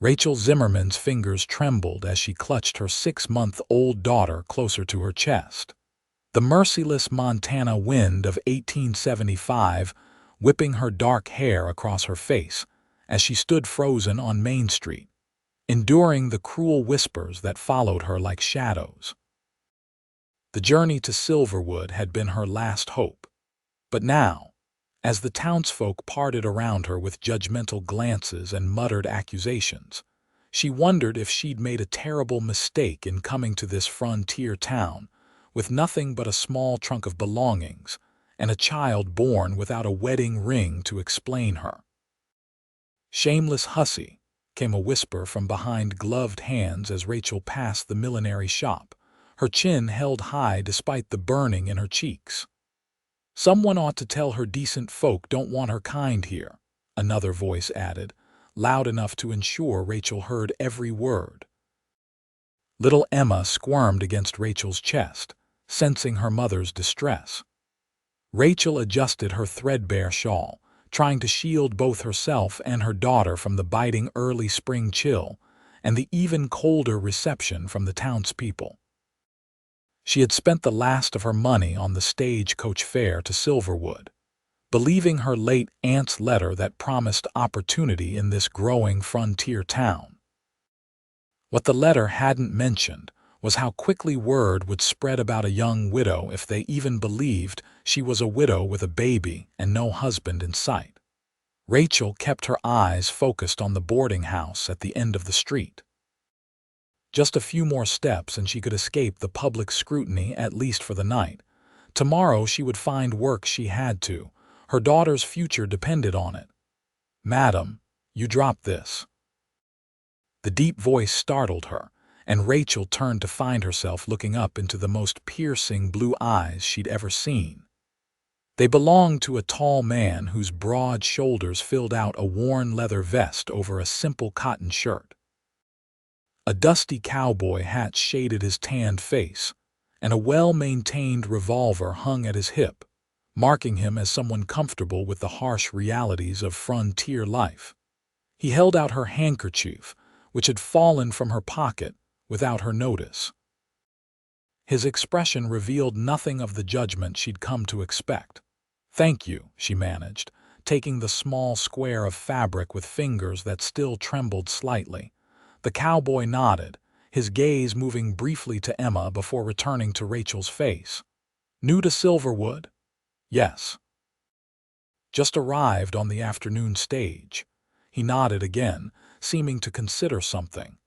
Rachel Zimmerman's fingers trembled as she clutched her 6-month-old daughter closer to her chest. The merciless Montana wind of 1875 whipping her dark hair across her face as she stood frozen on Main Street, enduring the cruel whispers that followed her like shadows. The journey to Silverwood had been her last hope. But now, as the townsfolk parted around her with judgmental glances and muttered accusations, she wondered if she'd made a terrible mistake in coming to this frontier town with nothing but a small trunk of belongings and a child born without a wedding ring to explain her. "Shameless hussy," came a whisper from behind gloved hands as Rachel passed the millinery shop, her chin held high despite the burning in her cheeks. "Someone ought to tell her decent folk don't want her kind here," another voice added, loud enough to ensure Rachel heard every word. Little Emma squirmed against Rachel's chest, sensing her mother's distress. Rachel adjusted her threadbare shawl, trying to shield both herself and her daughter from the biting early spring chill and the even colder reception from the townspeople. She had spent the last of her money on the stagecoach fare to Silverwood, believing her late aunt's letter that promised opportunity in this growing frontier town. What the letter hadn't mentioned was how quickly word would spread about a young widow if they even believed she was a widow with a baby and no husband in sight. Rachel kept her eyes focused on the boarding house at the end of the street. Just a few more steps and she could escape the public scrutiny, at least for the night. Tomorrow she would find work she had to. Her daughter's future depended on it. "Madam, you dropped this." The deep voice startled her, and Rachel turned to find herself looking up into the most piercing blue eyes she'd ever seen. They belonged to a tall man whose broad shoulders filled out a worn leather vest over a simple cotton shirt. A dusty cowboy hat shaded his tanned face, and a well-maintained revolver hung at his hip, marking him as someone comfortable with the harsh realities of frontier life. He held out her handkerchief, which had fallen from her pocket without her notice. His expression revealed nothing of the judgment she'd come to expect. "Thank you," she managed, taking the small square of fabric with fingers that still trembled slightly. The cowboy nodded, his gaze moving briefly to Emma before returning to Rachel's face. "New to Silverwood?" "Yes." "Just arrived on the afternoon stage." He nodded again, seeming to consider something.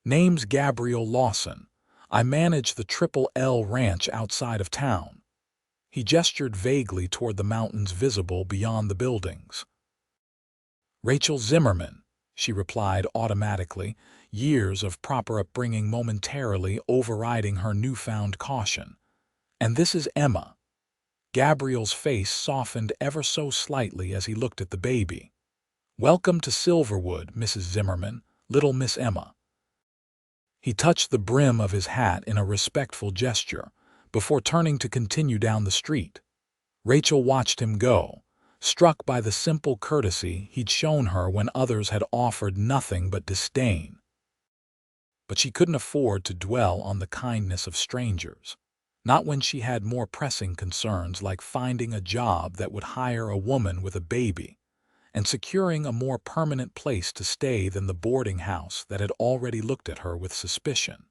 "Name's Gabe Lawson. I manage the Triple L Ranch outside of town." He gestured vaguely toward the mountains visible beyond the buildings. "Rachel Zimmerman," she replied automatically, years of proper upbringing momentarily overriding her newfound caution. "And this is Emma." Gabriel's face softened ever so slightly as he looked at the baby. "Welcome to Silverwood, Mrs. Zimmerman, little Miss Emma." He touched the brim of his hat in a respectful gesture, before turning to continue down the street. Rachel watched him go, struck by the simple courtesy he'd shown her when others had offered nothing but disdain. But she couldn't afford to dwell on the kindness of strangers, not when she had more pressing concerns like finding a job that would hire a woman with a baby and securing a more permanent place to stay than the boarding house that had already looked at her with suspicion.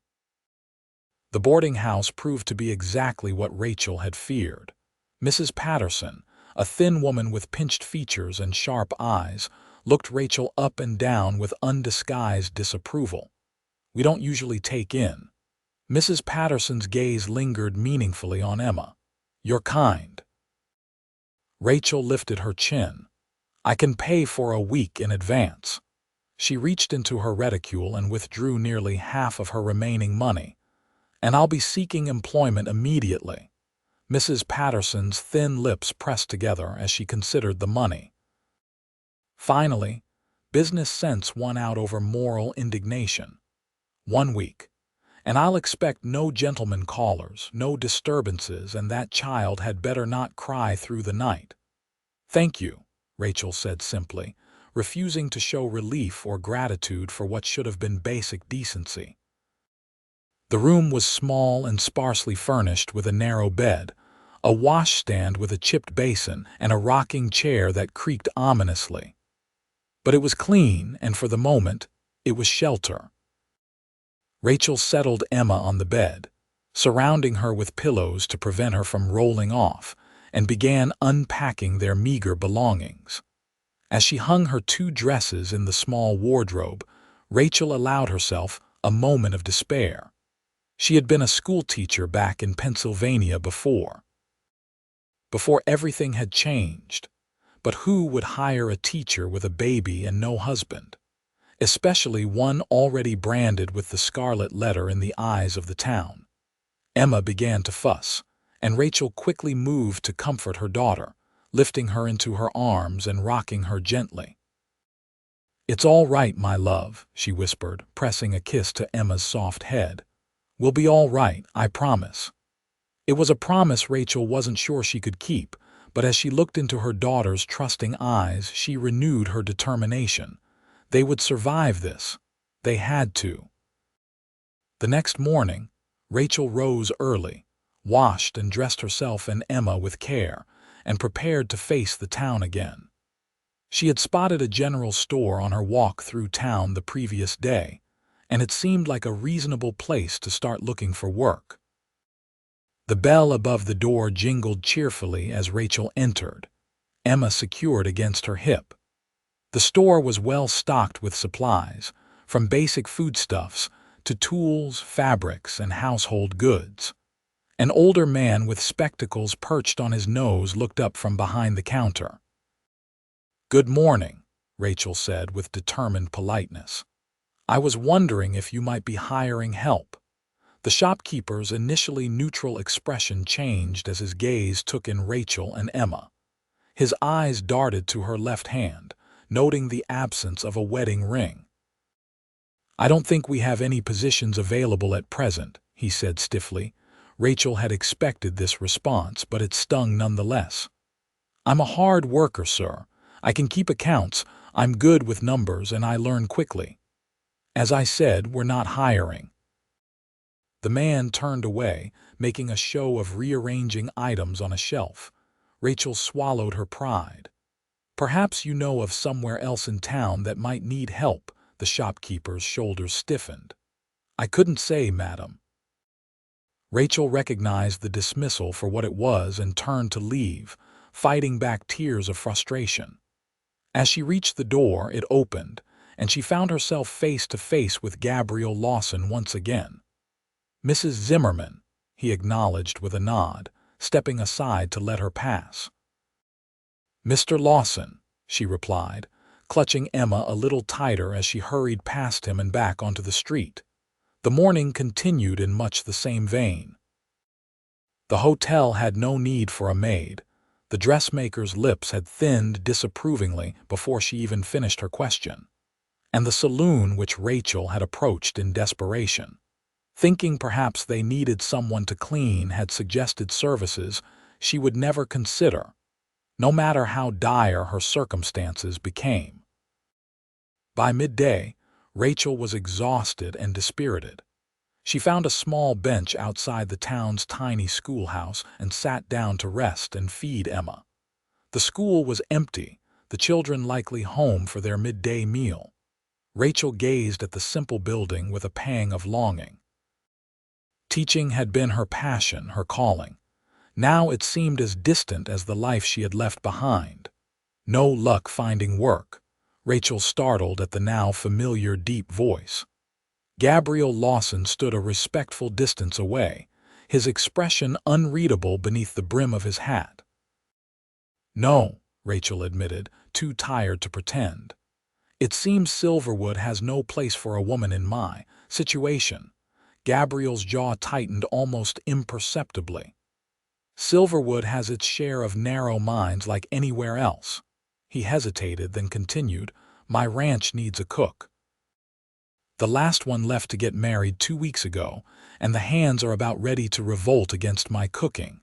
The boarding house proved to be exactly what Rachel had feared. Mrs. Patterson, a thin woman with pinched features and sharp eyes, looked Rachel up and down with undisguised disapproval. "We don't usually take in." Mrs. Patterson's gaze lingered meaningfully on Emma. "You're kind." Rachel lifted her chin. "I can pay for a week in advance." She reached into her reticule and withdrew nearly half of her remaining money. "And I'll be seeking employment immediately." Mrs. Patterson's thin lips pressed together as she considered the money. Finally, business sense won out over moral indignation. "1 week. And I'll expect no gentlemen callers, no disturbances, and that child had better not cry through the night." "Thank you," Rachel said simply, refusing to show relief or gratitude for what should have been basic decency. The room was small and sparsely furnished with a narrow bed, a washstand with a chipped basin, and a rocking chair that creaked ominously. But it was clean, and for the moment, it was shelter. Rachel settled Emma on the bed, surrounding her with pillows to prevent her from rolling off, and began unpacking their meager belongings. As she hung her 2 dresses in the small wardrobe, Rachel allowed herself a moment of despair. She had been a schoolteacher back in Pennsylvania before everything had changed. But who would hire a teacher with a baby and no husband, especially one already branded with the scarlet letter in the eyes of the town? Emma began to fuss, and Rachel quickly moved to comfort her daughter, lifting her into her arms and rocking her gently. "It's all right, my love," she whispered, pressing a kiss to Emma's soft head. "We'll be all right, I promise." It was a promise Rachel wasn't sure she could keep, but as she looked into her daughter's trusting eyes, she renewed her determination. They would survive this. They had to. The next morning, Rachel rose early, washed and dressed herself and Emma with care, and prepared to face the town again. She had spotted a general store on her walk through town the previous day, and it seemed like a reasonable place to start looking for work. The bell above the door jingled cheerfully as Rachel entered, Emma secured against her hip. The store was well stocked with supplies, from basic foodstuffs to tools, fabrics, and household goods. An older man with spectacles perched on his nose looked up from behind the counter. "Good morning," Rachel said with determined politeness. "I was wondering if you might be hiring help." The shopkeeper's initially neutral expression changed as his gaze took in Rachel and Emma. His eyes darted to her left hand, noting the absence of a wedding ring. "I don't think we have any positions available at present," he said stiffly. Rachel had expected this response, but it stung nonetheless. "I'm a hard worker, sir. I can keep accounts, I'm good with numbers, and I learn quickly. As I said, we're not hiring." The man turned away, making a show of rearranging items on a shelf. Rachel swallowed her pride. "Perhaps you know of somewhere else in town that might need help." The shopkeeper's shoulders stiffened. "I couldn't say, madam." Rachel recognized the dismissal for what it was and turned to leave, fighting back tears of frustration. As she reached the door, it opened, and she found herself face to face with Gabriel Lawson once again. "Mrs. Zimmerman," he acknowledged with a nod, stepping aside to let her pass. "Mr. Lawson," she replied, clutching Emma a little tighter as she hurried past him and back onto the street. The morning continued in much the same vein. The hotel had no need for a maid. The dressmaker's lips had thinned disapprovingly before she even finished her question. And the saloon which Rachel had approached in desperation, thinking perhaps they needed someone to clean, had suggested services she would never consider, no matter how dire her circumstances became. By midday, Rachel was exhausted and dispirited. She found a small bench outside the town's tiny schoolhouse and sat down to rest and feed Emma. The school was empty, the children likely home for their midday meal. Rachel gazed at the simple building with a pang of longing. Teaching had been her passion, her calling. Now it seemed as distant as the life she had left behind. No luck finding work. Rachel startled at the now familiar deep voice. Gabriel Lawson stood a respectful distance away, his expression unreadable beneath the brim of his hat. "No," Rachel admitted, too tired to pretend. "It seems Silverwood has no place for a woman in my situation." Gabriel's jaw tightened almost imperceptibly. "Silverwood has its share of narrow minds like anywhere else." He hesitated, then continued, "My ranch needs a cook. The last one left to get married 2 weeks ago, and the hands are about ready to revolt against my cooking."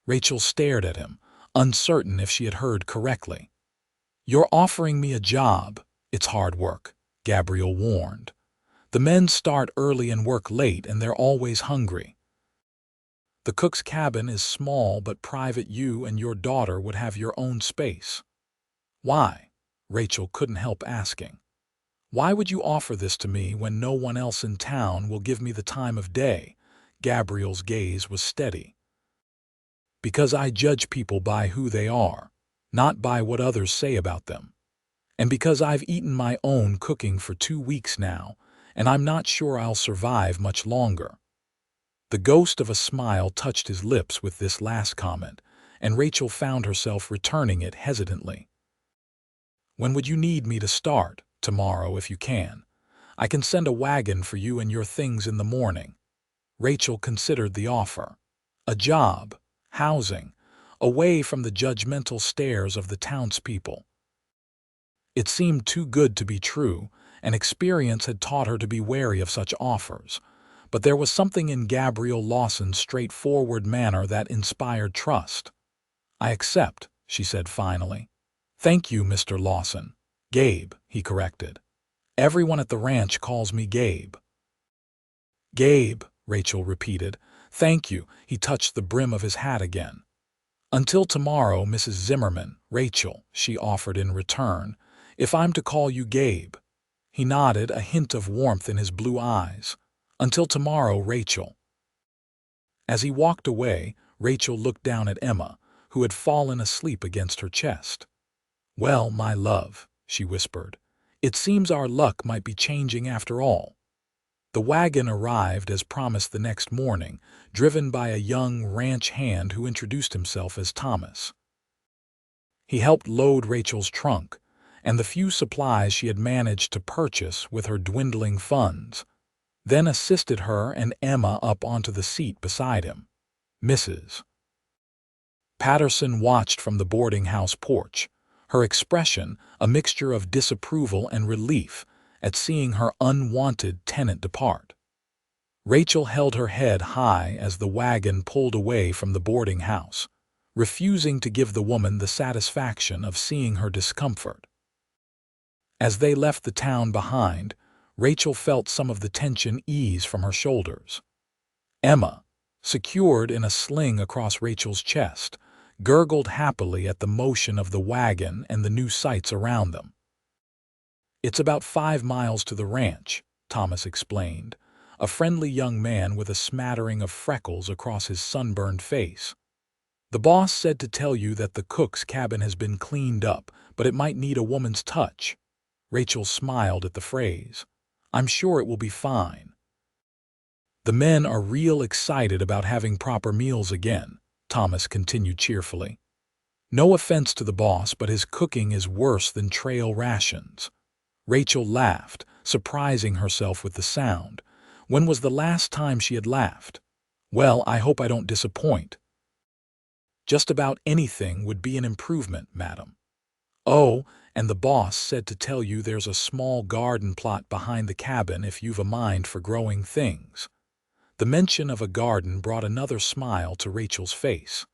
Rachel stared at him, uncertain if she had heard correctly. You're offering me a job. It's hard work, Gabriel warned. The men start early and work late, and they're always hungry. The cook's cabin is small but private. You and your daughter would have your own space. Why? Rachel couldn't help asking. Why would you offer this to me when no one else in town will give me the time of day? Gabriel's gaze was steady. Because I judge people by who they are, not by what others say about them. And because I've eaten my own cooking for 2 weeks now, and I'm not sure I'll survive much longer. The ghost of a smile touched his lips with this last comment, and Rachel found herself returning it hesitantly. When would you need me to start? Tomorrow, if you can. I can send a wagon for you and your things in the morning. Rachel considered the offer. A job, housing, away from the judgmental stares of the townspeople. It seemed too good to be true, and experience had taught her to be wary of such offers. But there was something in Gabriel Lawson's straightforward manner that inspired trust. I accept, she said finally. Thank you, Mr. Lawson. Gabe, he corrected. Everyone at the ranch calls me Gabe. Gabe, Rachel repeated. Thank you, he touched the brim of his hat again. Until tomorrow, Mrs. Zimmerman, Rachel, she offered in return. If I'm to call you Gabe. He nodded, a hint of warmth in his blue eyes. Until tomorrow, Rachel. As he walked away, Rachel looked down at Emma, who had fallen asleep against her chest. Well, my love, she whispered, it seems our luck might be changing after all. The wagon arrived as promised the next morning, driven by a young ranch hand who introduced himself as Thomas. He helped load Rachel's trunk, and the few supplies she had managed to purchase with her dwindling funds, then assisted her and Emma up onto the seat beside him. Mrs. Patterson watched from the boarding house porch, her expression a mixture of disapproval and relief at seeing her unwanted tenant depart. Rachel held her head high as the wagon pulled away from the boarding house, refusing to give the woman the satisfaction of seeing her discomfort. As they left the town behind, Rachel felt some of the tension ease from her shoulders. Emma, secured in a sling across Rachel's chest, gurgled happily at the motion of the wagon and the new sights around them. It's about 5 miles to the ranch, Thomas explained, a friendly young man with a smattering of freckles across his sunburned face. The boss said to tell you that the cook's cabin has been cleaned up, but it might need a woman's touch. Rachel smiled at the phrase. I'm sure it will be fine. The men are real excited about having proper meals again, Thomas continued cheerfully. No offense to the boss, but his cooking is worse than trail rations. Rachel laughed, surprising herself with the sound. When was the last time she had laughed? Well, I hope I don't disappoint. Just about anything would be an improvement, madam. Oh, and the boss said to tell you there's a small garden plot behind the cabin if you've a mind for growing things. The mention of a garden brought another smile to Rachel's face.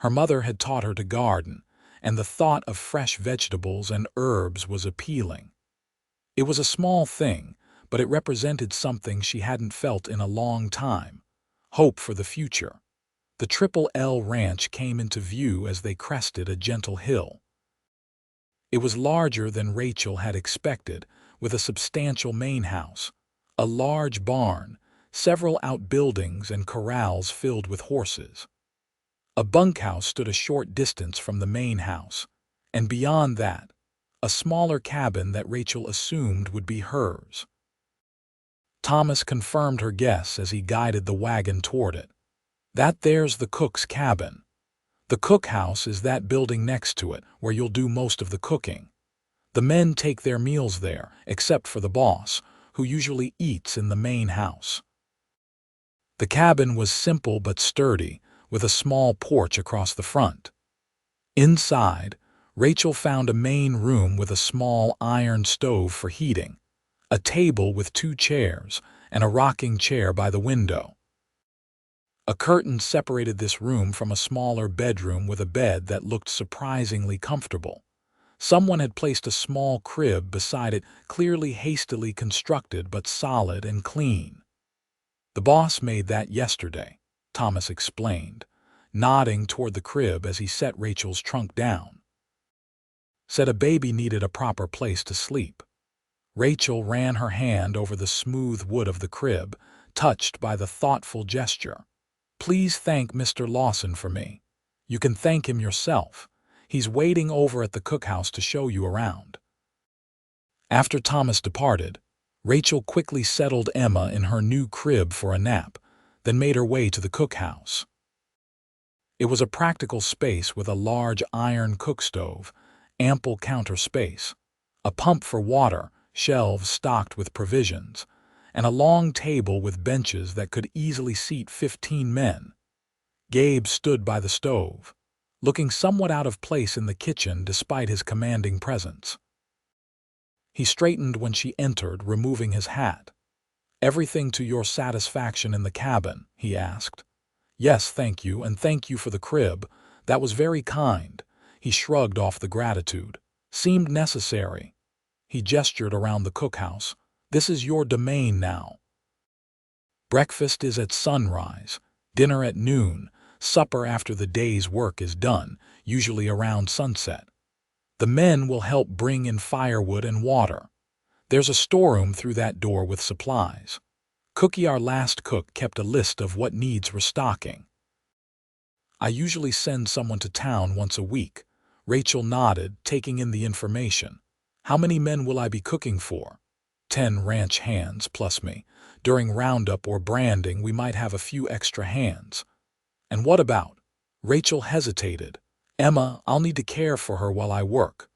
Her mother had taught her to garden, and the thought of fresh vegetables and herbs was appealing. It was a small thing, but it represented something she hadn't felt in a long time. Hope for the future. The Triple L Ranch came into view as they crested a gentle hill. It was larger than Rachel had expected, with a substantial main house, a large barn, several outbuildings and corrals filled with horses. A bunkhouse stood a short distance from the main house, and beyond that, a smaller cabin that Rachel assumed would be hers. Thomas confirmed her guess as he guided the wagon toward it. That there's the cook's cabin. The cookhouse is that building next to it, where you'll do most of the cooking. The men take their meals there, except for the boss, who usually eats in the main house. The cabin was simple but sturdy, with a small porch across the front. Inside, Rachel found a main room with a small iron stove for heating, a table with 2 chairs, and a rocking chair by the window. A curtain separated this room from a smaller bedroom with a bed that looked surprisingly comfortable. Someone had placed a small crib beside it, clearly hastily constructed but solid and clean. "The boss made that yesterday," Thomas explained, nodding toward the crib as he set Rachel's trunk down. "Said a baby needed a proper place to sleep." Rachel ran her hand over the smooth wood of the crib, touched by the thoughtful gesture. "Please thank Mr. Lawson for me. You can thank him yourself. He's waiting over at the cookhouse to show you around." After Thomas departed, Rachel quickly settled Emma in her new crib for a nap, then made her way to the cookhouse. It was a practical space with a large iron cookstove, ample counter space, a pump for water, shelves stocked with provisions, and a long table with benches that could easily seat 15 men. Gabe stood by the stove, looking somewhat out of place in the kitchen despite his commanding presence. He straightened when she entered, removing his hat. "Everything to your satisfaction in the cabin?" he asked. "Yes, thank you, and thank you for the crib. That was very kind." He shrugged off the gratitude. "Seemed necessary." He gestured around the cookhouse. "This is your domain now. Breakfast is at sunrise, dinner at noon, supper after the day's work is done, usually around sunset. The men will help bring in firewood and water. There's a storeroom through that door with supplies. Cookie, our last cook, kept a list of what needs restocking. I usually send someone to town once a week." Rachel nodded, taking in the information. "How many men will I be cooking for?" 10 ranch hands plus me. During roundup or branding, we might have a few extra hands." "And what about?" Rachel hesitated. "Emma, I'll need to care for her while I work."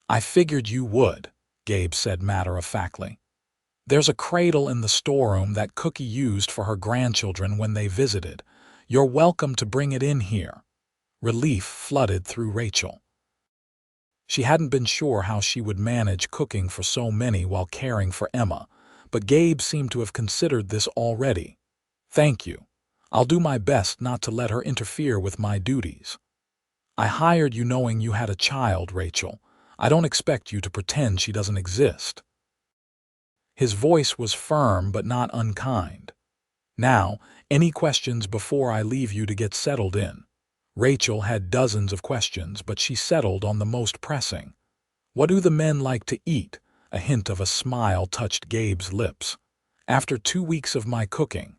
"I figured you would," Gabe said matter-of-factly. "There's a cradle in the storeroom that Cookie used for her grandchildren when they visited. You're welcome to bring it in here." Relief flooded through Rachel. She hadn't been sure how she would manage cooking for so many while caring for Emma, but Gabe seemed to have considered this already. "Thank you. I'll do my best not to let her interfere with my duties." "I hired you knowing you had a child, Rachel. I don't expect you to pretend she doesn't exist." His voice was firm but not unkind. "Now, any questions before I leave you to get settled in?" Rachel had dozens of questions, but she settled on the most pressing. "What do the men like to eat?" A hint of a smile touched Gabe's lips. "After 2 weeks of my cooking."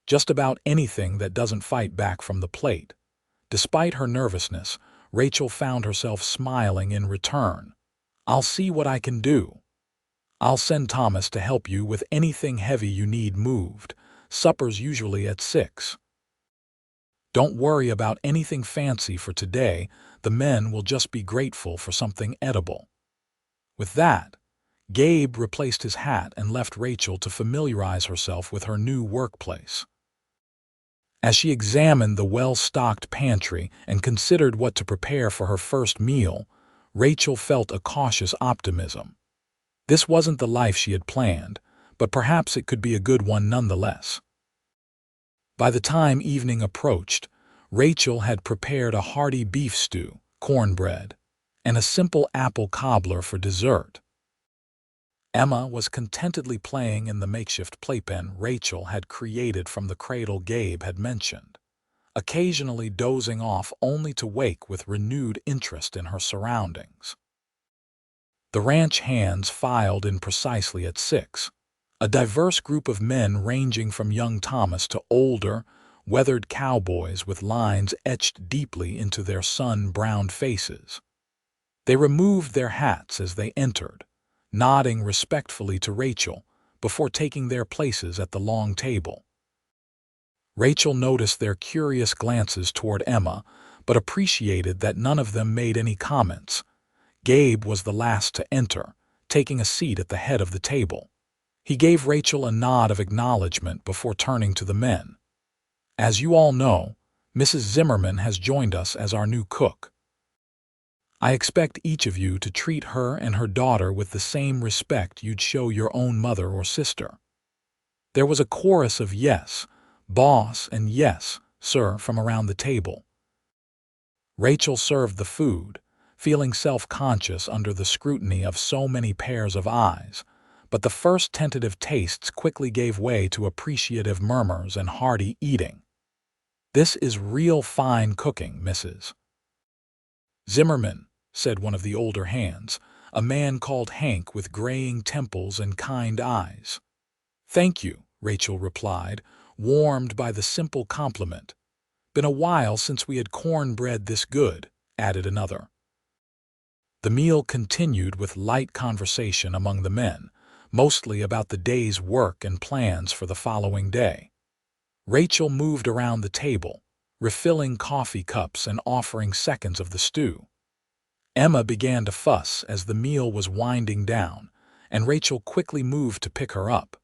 "Just about anything that doesn't fight back from the plate." Despite her nervousness, Rachel found herself smiling in return. "I'll see what I can do. I'll send Thomas to help you with anything heavy you need moved. Supper's usually at 6. Don't worry about anything fancy for today. The men will just be grateful for something edible." With that, Gabe replaced his hat and left Rachel to familiarize herself with her new workplace. As she examined the well-stocked pantry and considered what to prepare for her first meal, Rachel felt a cautious optimism. This wasn't the life she had planned, but perhaps it could be a good one nonetheless. By the time evening approached, Rachel had prepared a hearty beef stew, cornbread, and a simple apple cobbler for dessert. Emma was contentedly playing in the makeshift playpen Rachel had created from the cradle Gabe had mentioned, occasionally dozing off only to wake with renewed interest in her surroundings. The ranch hands filed in precisely at 6. A diverse group of men ranging from young Thomas to older, weathered cowboys with lines etched deeply into their sun-browned faces. They removed their hats as they entered, nodding respectfully to Rachel before taking their places at the long table. Rachel noticed their curious glances toward Emma, but appreciated that none of them made any comments. Gabe was the last to enter, taking a seat at the head of the table. He gave Rachel a nod of acknowledgement before turning to the men. "As you all know, Mrs. Zimmerman has joined us as our new cook. I expect each of you to treat her and her daughter with the same respect you'd show your own mother or sister." There was a chorus of "yes, boss," and "yes, sir," from around the table. Rachel served the food, feeling self-conscious under the scrutiny of so many pairs of eyes, but the first tentative tastes quickly gave way to appreciative murmurs and hearty eating. "This is real fine cooking, Mrs. Zimmerman," said one of the older hands, a man called Hank with graying temples and kind eyes. "Thank you," Rachel replied, warmed by the simple compliment. "Been a while since we had cornbread this good," added another. The meal continued with light conversation among the men, mostly about the day's work and plans for the following day. Rachel moved around the table, refilling coffee cups and offering seconds of the stew. Emma began to fuss as the meal was winding down, and Rachel quickly moved to pick her up.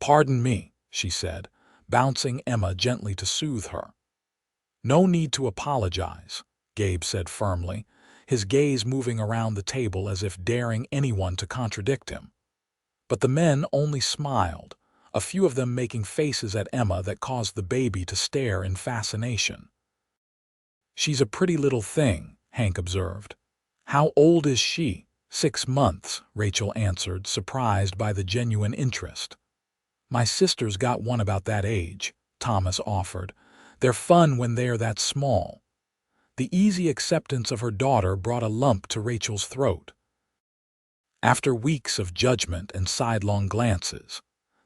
"Pardon me," she said, bouncing Emma gently to soothe her. "No need to apologize," Gabe said firmly, his gaze moving around the table as if daring anyone to contradict him. But the men only smiled, a few of them making faces at Emma that caused the baby to stare in fascination. "She's a pretty little thing," Hank observed. "How old is she?" "6 months," Rachel answered, surprised by the genuine interest. "My sister's got one about that age," Thomas offered. "They're fun when they're that small." The easy acceptance of her daughter brought a lump to Rachel's throat. After weeks of judgment and sidelong glances,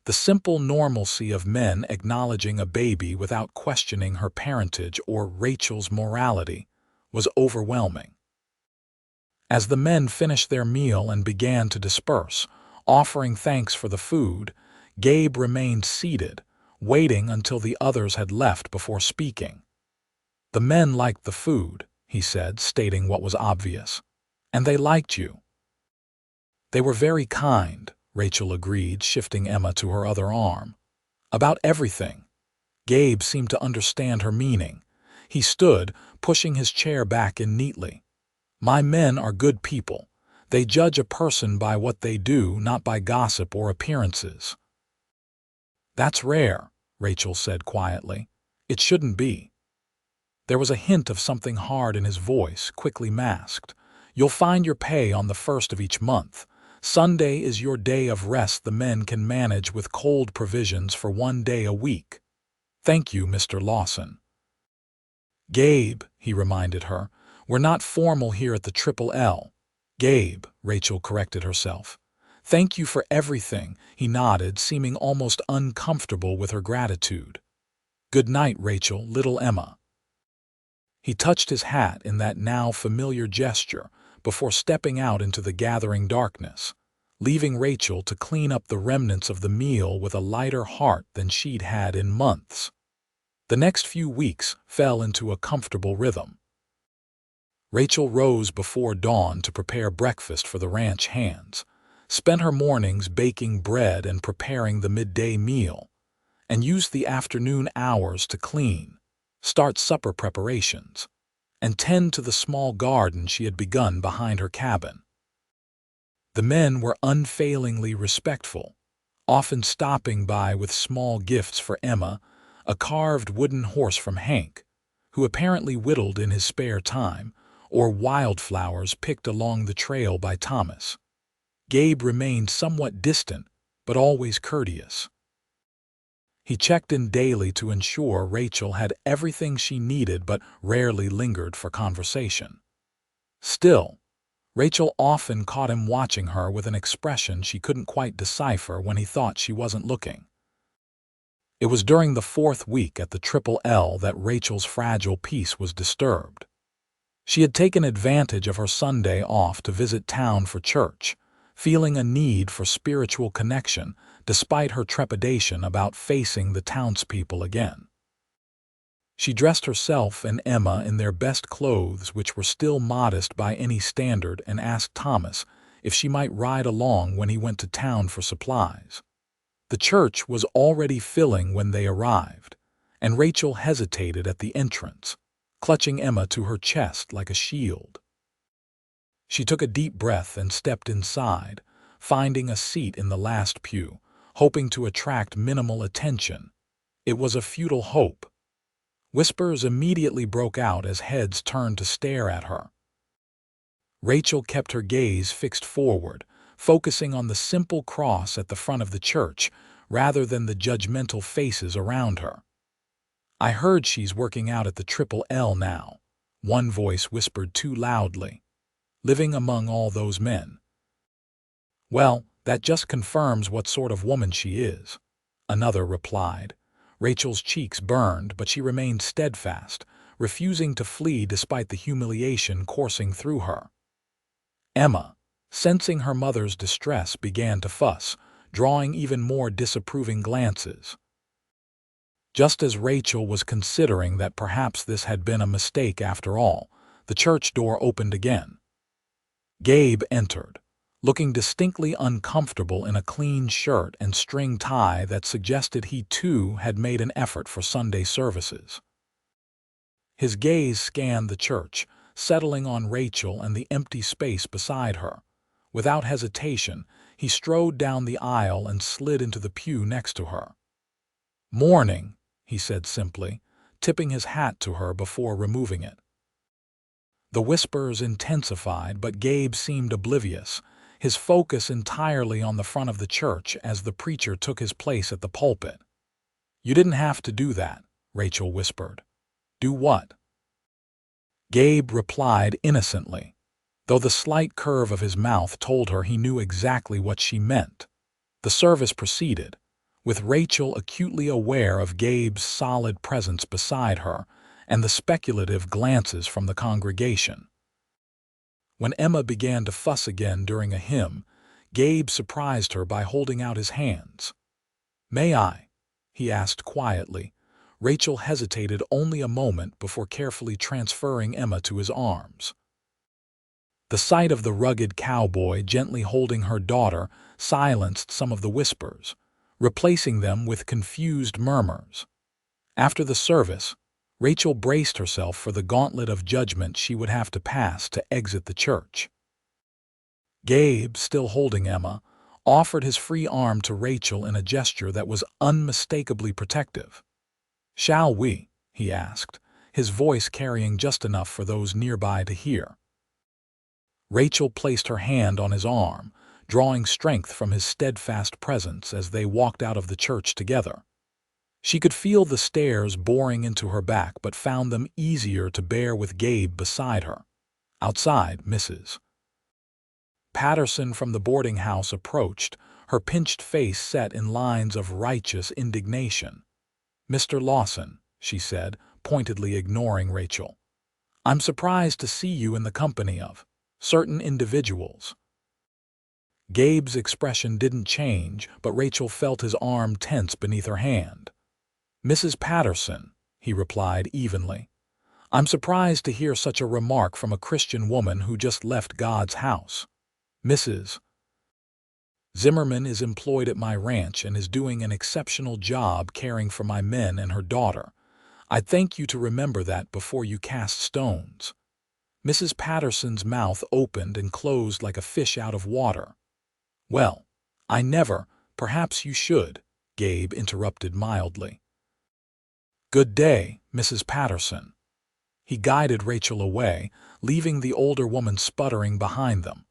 the simple normalcy of men acknowledging a baby without questioning her parentage or Rachel's morality was overwhelming. As the men finished their meal and began to disperse, offering thanks for the food, Gabe remained seated, waiting until the others had left before speaking. "The men liked the food," he said, stating what was obvious. "And they liked you." "They were very kind," Rachel agreed, shifting Emma to her other arm. "About everything." Gabe seemed to understand her meaning. He stood, pushing his chair back in neatly. "My men are good people. They judge a person by what they do, not by gossip or appearances." "That's rare," Rachel said quietly. "It shouldn't be." There was a hint of something hard in his voice, quickly masked. "You'll find your pay on the 1st of each month. Sunday is your day of rest. The men can manage with cold provisions for 1 day a week." "Thank you, Mr. Lawson." "Gabe," he reminded her, "we're not formal here at the Triple L." "Gabe," Rachel corrected herself. "Thank you for everything," he nodded, seeming almost uncomfortable with her gratitude. "Good night, Rachel, little Emma." He touched his hat in that now familiar gesture before stepping out into the gathering darkness, leaving Rachel to clean up the remnants of the meal with a lighter heart than she'd had in months. The next few weeks fell into a comfortable rhythm. Rachel rose before dawn to prepare breakfast for the ranch hands, spent her mornings baking bread and preparing the midday meal, and used the afternoon hours to clean, start supper preparations, and tend to the small garden she had begun behind her cabin. The men were unfailingly respectful, often stopping by with small gifts for Emma, a carved wooden horse from Hank, who apparently whittled in his spare time, or wildflowers picked along the trail by Thomas. Gabe remained somewhat distant, but always courteous. He checked in daily to ensure Rachel had everything she needed but rarely lingered for conversation. Still, Rachel often caught him watching her with an expression she couldn't quite decipher when he thought she wasn't looking. It was during the 4th week at the Triple L that Rachel's fragile peace was disturbed. She had taken advantage of her Sunday off to visit town for church, feeling a need for spiritual connection despite her trepidation about facing the townspeople again. She dressed herself and Emma in their best clothes, which were still modest by any standard, and asked Thomas if she might ride along when he went to town for supplies. The church was already filling when they arrived, and Rachel hesitated at the entrance, clutching Emma to her chest like a shield. She took a deep breath and stepped inside, finding a seat in the last pew, hoping to attract minimal attention. It was a futile hope. Whispers immediately broke out as heads turned to stare at her. Rachel kept her gaze fixed forward, focusing on the simple cross at the front of the church rather than the judgmental faces around her. "I heard she's working out at the Triple L now," one voice whispered too loudly. "Living among all those men." "Well, that just confirms what sort of woman she is," another replied. Rachel's cheeks burned, but she remained steadfast, refusing to flee despite the humiliation coursing through her. Emma, sensing her mother's distress, began to fuss, drawing even more disapproving glances. Just as Rachel was considering that perhaps this had been a mistake after all, the church door opened again. Gabe entered, looking distinctly uncomfortable in a clean shirt and string tie that suggested he too had made an effort for Sunday services. His gaze scanned the church, settling on Rachel and the empty space beside her. Without hesitation, he strode down the aisle and slid into the pew next to her. "Morning," he said simply, tipping his hat to her before removing it. The whispers intensified, but Gabe seemed oblivious, his focus entirely on the front of the church as the preacher took his place at the pulpit. "You didn't have to do that," Rachel whispered. "Do what?" Gabe replied innocently, though the slight curve of his mouth told her he knew exactly what she meant. The service proceeded, with Rachel acutely aware of Gabe's solid presence beside her and the speculative glances from the congregation. When Emma began to fuss again during a hymn, Gabe surprised her by holding out his hands. "May I?" he asked quietly. Rachel hesitated only a moment before carefully transferring Emma to his arms. The sight of the rugged cowboy gently holding her daughter silenced some of the whispers, replacing them with confused murmurs. After the service, Rachel braced herself for the gauntlet of judgment she would have to pass to exit the church. Gabe, still holding Emma, offered his free arm to Rachel in a gesture that was unmistakably protective. "Shall we?" he asked, his voice carrying just enough for those nearby to hear. Rachel placed her hand on his arm, drawing strength from his steadfast presence as they walked out of the church together. She could feel the stairs boring into her back, but found them easier to bear with Gabe beside her. Outside, Mrs. Patterson from the boarding house approached, her pinched face set in lines of righteous indignation. "Mr. Lawson," she said, pointedly ignoring Rachel, "I'm surprised to see you in the company of certain individuals." Gabe's expression didn't change, but Rachel felt his arm tense beneath her hand. "Mrs. Patterson," he replied evenly, "I'm surprised to hear such a remark from a Christian woman who just left God's house. Mrs. Zimmerman is employed at my ranch and is doing an exceptional job caring for my men and her daughter. I'd thank you to remember that before you cast stones." Mrs. Patterson's mouth opened and closed like a fish out of water. "Well, I never, perhaps you should," Gabe interrupted mildly. "Good day, Mrs. Patterson." He guided Rachel away, leaving the older woman sputtering behind them.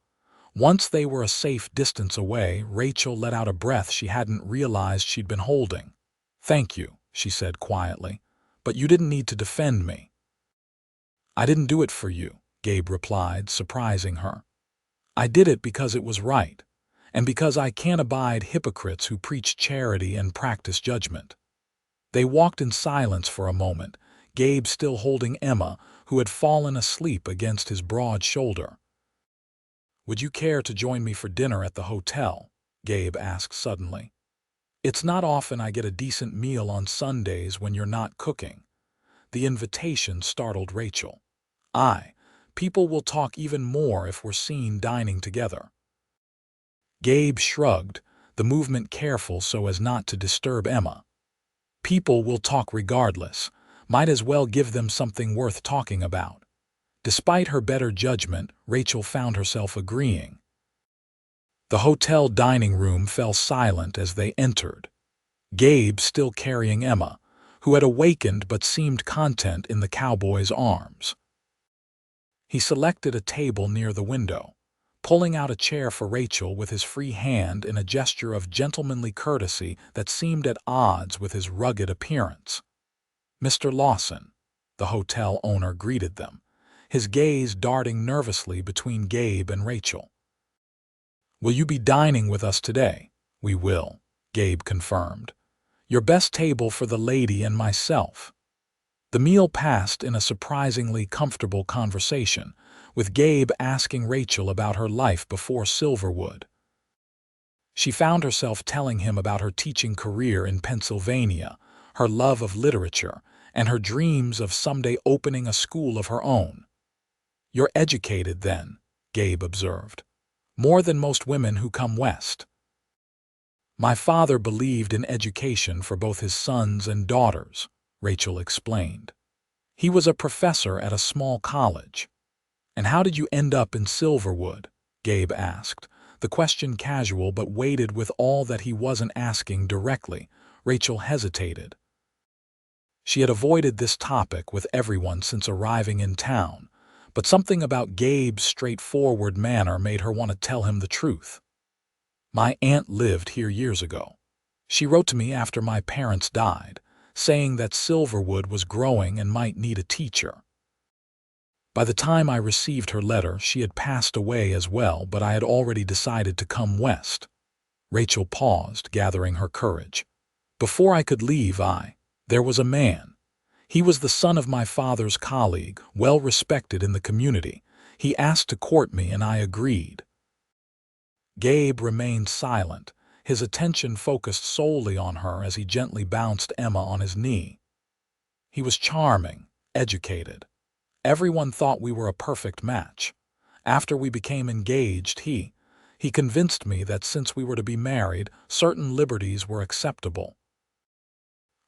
Once they were a safe distance away, Rachel let out a breath she hadn't realized she'd been holding. "Thank you," she said quietly, "but you didn't need to defend me." "I didn't do it for you," Gabe replied, surprising her. "I did it because it was right, and because I can't abide hypocrites who preach charity and practice judgment." They walked in silence for a moment, Gabe still holding Emma, who had fallen asleep against his broad shoulder. "Would you care to join me for dinner at the hotel?" Gabe asked suddenly. "It's not often I get a decent meal on Sundays when you're not cooking." The invitation startled Rachel. People will talk even more if we're seen dining together." Gabe shrugged, the movement careful so as not to disturb Emma. "People will talk regardless. Might as well give them something worth talking about." Despite her better judgment, Rachel found herself agreeing. The hotel dining room fell silent as they entered, Gabe still carrying Emma, who had awakened but seemed content in the cowboy's arms. He selected a table near the window, pulling out a chair for Rachel with his free hand in a gesture of gentlemanly courtesy that seemed at odds with his rugged appearance. "Mr. Lawson," the hotel owner greeted them, his gaze darting nervously between Gabe and Rachel. "Will you be dining with us today?" "We will," Gabe confirmed. "Your best table for the lady and myself." The meal passed in a surprisingly comfortable conversation, with Gabe asking Rachel about her life before Silverwood. She found herself telling him about her teaching career in Pennsylvania, her love of literature, and her dreams of someday opening a school of her own. "You're educated, then," Gabe observed. "More than most women who come west." "My father believed in education for both his sons and daughters," Rachel explained. "He was a professor at a small college." "And how did you end up in Silverwood?" Gabe asked, the question casual but weighted with all that he wasn't asking directly. Rachel hesitated. She had avoided this topic with everyone since arriving in town, but something about Gabe's straightforward manner made her want to tell him the truth. "My aunt lived here years ago. She wrote to me after my parents died, saying that Silverwood was growing and might need a teacher. By the time I received her letter, she had passed away as well, but I had already decided to come west." Rachel paused, gathering her courage. "Before I could leave, there was a man. He was the son of my father's colleague, well respected in the community. He asked to court me, and I agreed." Gabe remained silent, his attention focused solely on her as he gently bounced Emma on his knee. "He was charming, educated. Everyone thought we were a perfect match. After we became engaged, he convinced me that since we were to be married, certain liberties were acceptable."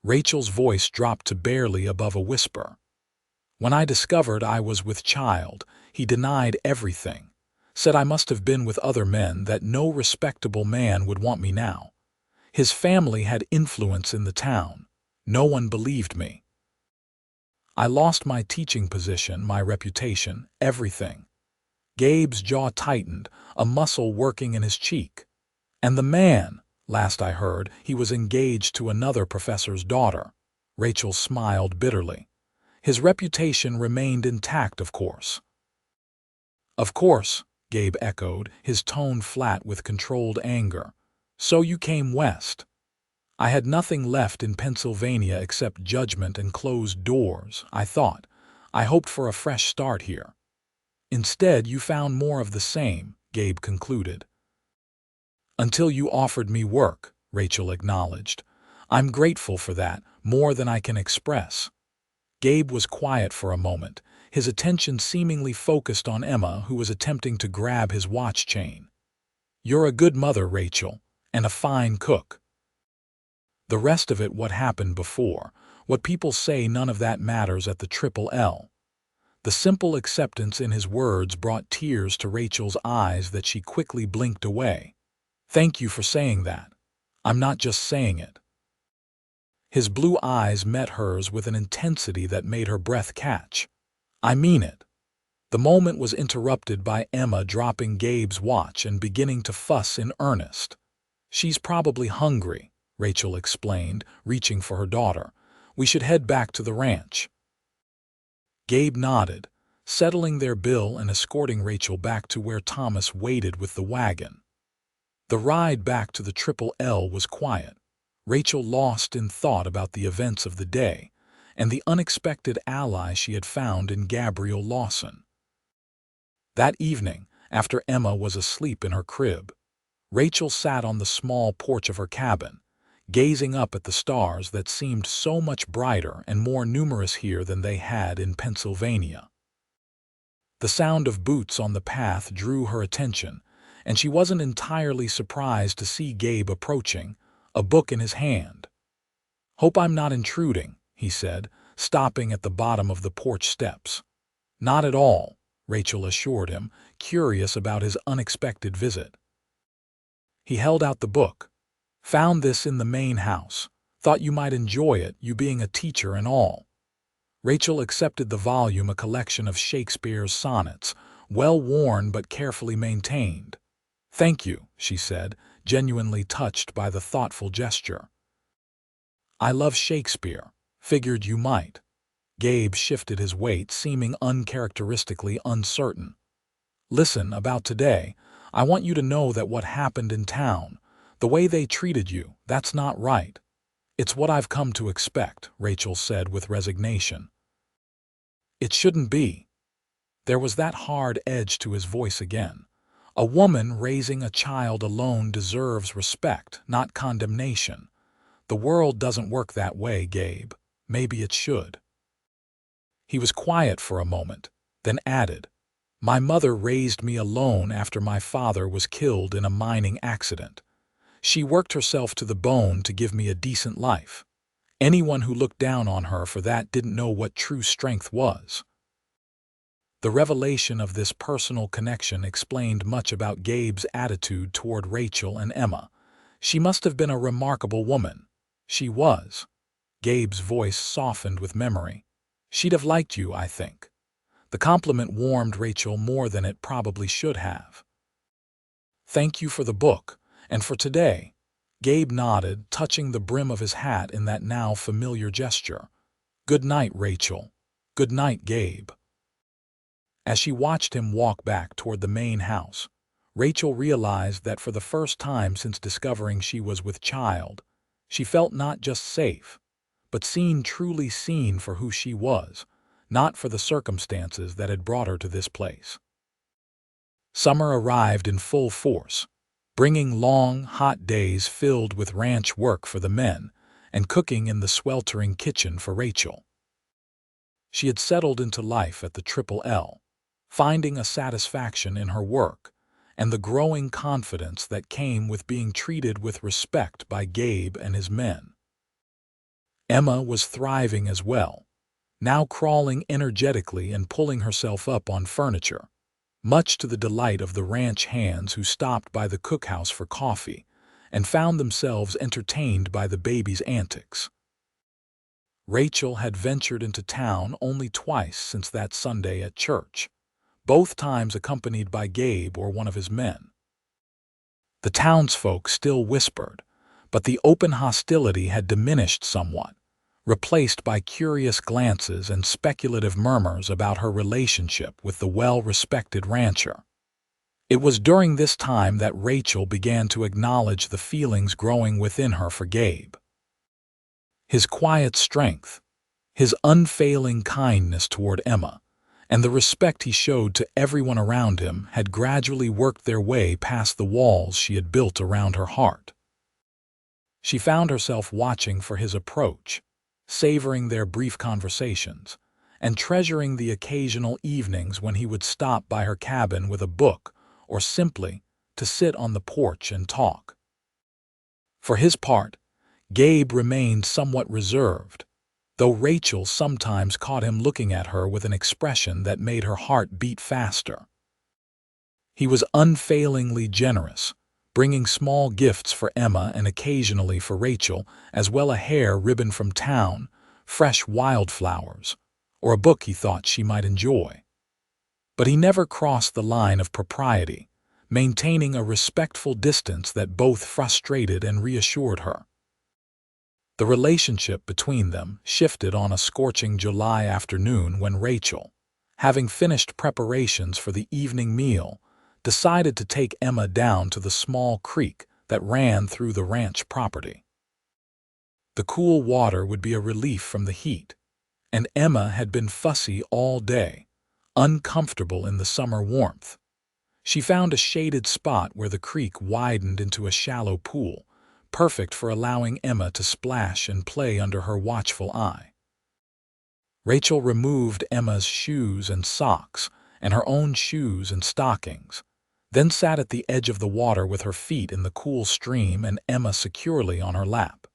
Rachel's voice dropped to barely above a whisper. "When I discovered I was with child, he denied everything, said I must have been with other men, that no respectable man would want me now. His family had influence in the town. No one believed me. I lost my teaching position, my reputation, everything." Gabe's jaw tightened, a muscle working in his cheek. "And the man, last I heard, he was engaged to another professor's daughter." Rachel smiled bitterly. "His reputation remained intact, of course." "Of course," Gabe echoed, his tone flat with controlled anger. "So you came west." "I had nothing left in Pennsylvania except judgment and closed doors, I thought. I hoped for a fresh start here." "Instead, you found more of the same," Gabe concluded. "Until you offered me work," Rachel acknowledged. "I'm grateful for that, more than I can express." Gabe was quiet for a moment, his attention seemingly focused on Emma, who was attempting to grab his watch chain. "You're a good mother, Rachel, and a fine cook. The rest of it, what happened before, what people say, none of that matters at the Triple L." The simple acceptance in his words brought tears to Rachel's eyes that she quickly blinked away. "Thank you for saying that. I'm not just saying it." His blue eyes met hers with an intensity that made her breath catch. "I mean it." The moment was interrupted by Emma dropping Gabe's watch and beginning to fuss in earnest. "She's probably hungry," Rachel explained, reaching for her daughter. "We should head back to the ranch." Gabe nodded, settling their bill and escorting Rachel back to where Thomas waited with the wagon. The ride back to the Triple L was quiet, Rachel lost in thought about the events of the day and the unexpected ally she had found in Gabriel Lawson. That evening, after Emma was asleep in her crib, Rachel sat on the small porch of her cabin, gazing up at the stars that seemed so much brighter and more numerous here than they had in Pennsylvania. The sound of boots on the path drew her attention, and she wasn't entirely surprised to see Gabe approaching, a book in his hand. "Hope I'm not intruding," he said, stopping at the bottom of the porch steps. "Not at all," Rachel assured him, curious about his unexpected visit. He held out the book. "Found this in the main house. Thought you might enjoy it, you being a teacher and all." Rachel accepted the volume, a collection of Shakespeare's sonnets, well-worn but carefully maintained. "Thank you," she said, genuinely touched by the thoughtful gesture. "I love Shakespeare. Figured you might." Gabe shifted his weight, seeming uncharacteristically uncertain. "Listen, about today, I want you to know that what happened in town, the way they treated you, that's not right." "It's what I've come to expect," Rachel said with resignation. "It shouldn't be." There was that hard edge to his voice again. "A woman raising a child alone deserves respect, not condemnation. The world doesn't work that way, Gabe. Maybe it should." He was quiet for a moment, then added, "My mother raised me alone after my father was killed in a mining accident. She worked herself to the bone to give me a decent life. Anyone who looked down on her for that didn't know what true strength was." The revelation of this personal connection explained much about Gabe's attitude toward Rachel and Emma. She must have been a remarkable woman. She was. Gabe's voice softened with memory. "She'd have liked you, I think." The compliment warmed Rachel more than it probably should have. "Thank you for the book, and for today." Gabe nodded, touching the brim of his hat in that now familiar gesture. "Good night, Rachel." "Good night, Gabe." As she watched him walk back toward the main house, Rachel realized that for the first time since discovering she was with child, she felt not just safe, but truly seen for who she was, not for the circumstances that had brought her to this place. Summer arrived in full force, bringing long, hot days filled with ranch work for the men and cooking in the sweltering kitchen for Rachel. She had settled into life at the Triple L, finding a satisfaction in her work and the growing confidence that came with being treated with respect by Gabe and his men. Emma was thriving as well, now crawling energetically and pulling herself up on furniture, much to the delight of the ranch hands who stopped by the cookhouse for coffee and found themselves entertained by the baby's antics. Rachel had ventured into town only twice since that Sunday at church, both times accompanied by Gabe or one of his men. The townsfolk still whispered, but the open hostility had diminished somewhat, replaced by curious glances and speculative murmurs about her relationship with the well-respected rancher. It was during this time that Rachel began to acknowledge the feelings growing within her for Gabe. His quiet strength, his unfailing kindness toward Emma, and the respect he showed to everyone around him had gradually worked their way past the walls she had built around her heart. She found herself watching for his approach, savoring their brief conversations, and treasuring the occasional evenings when he would stop by her cabin with a book or simply to sit on the porch and talk. For his part, Gabe remained somewhat reserved, though Rachel sometimes caught him looking at her with an expression that made her heart beat faster. He was unfailingly generous, bringing small gifts for Emma and occasionally for Rachel, as well a hair ribbon from town, fresh wildflowers, or a book he thought she might enjoy. But he never crossed the line of propriety, maintaining a respectful distance that both frustrated and reassured her. The relationship between them shifted on a scorching July afternoon when Rachel, having finished preparations for the evening meal, decided to take Emma down to the small creek that ran through the ranch property. The cool water would be a relief from the heat, and Emma had been fussy all day, uncomfortable in the summer warmth. She found a shaded spot where the creek widened into a shallow pool, perfect for allowing Emma to splash and play under her watchful eye. Rachel removed Emma's shoes and socks and her own shoes and stockings, then sat at the edge of the water with her feet in the cool stream and Emma securely on her lap.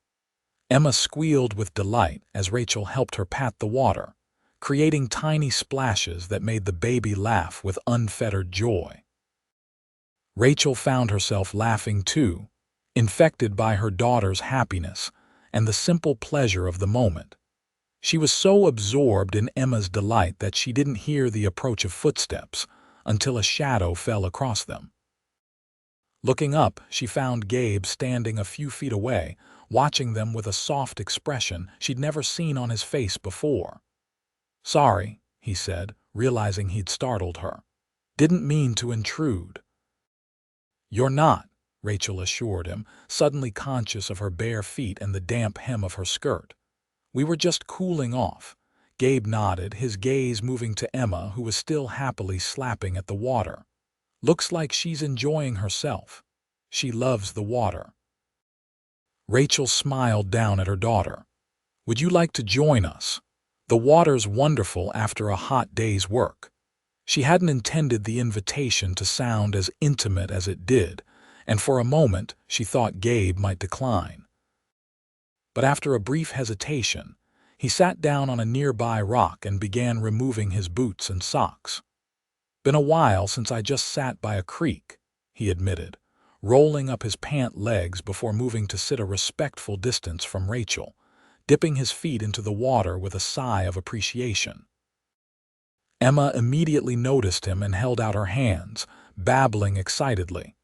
Emma squealed with delight as Rachel helped her pat the water, creating tiny splashes that made the baby laugh with unfettered joy. Rachel found herself laughing too, infected by her daughter's happiness and the simple pleasure of the moment. She was so absorbed in Emma's delight that she didn't hear the approach of footsteps until a shadow fell across them. Looking up, she found Gabe standing a few feet away, watching them with a soft expression she'd never seen on his face before. "Sorry," he said, realizing he'd startled her. "Didn't mean to intrude." "You're not," Rachel assured him, suddenly conscious of her bare feet and the damp hem of her skirt. "We were just cooling off." Gabe nodded, his gaze moving to Emma, who was still happily slapping at the water. "Looks like she's enjoying herself. She loves the water." Rachel smiled down at her daughter. "Would you like to join us? The water's wonderful after a hot day's work." She hadn't intended the invitation to sound as intimate as it did, and for a moment she thought Gabe might decline. But after a brief hesitation, he sat down on a nearby rock and began removing his boots and socks. "Been a while since I just sat by a creek," he admitted, rolling up his pant legs before moving to sit a respectful distance from Rachel, dipping his feet into the water with a sigh of appreciation. Emma immediately noticed him and held out her hands, babbling excitedly.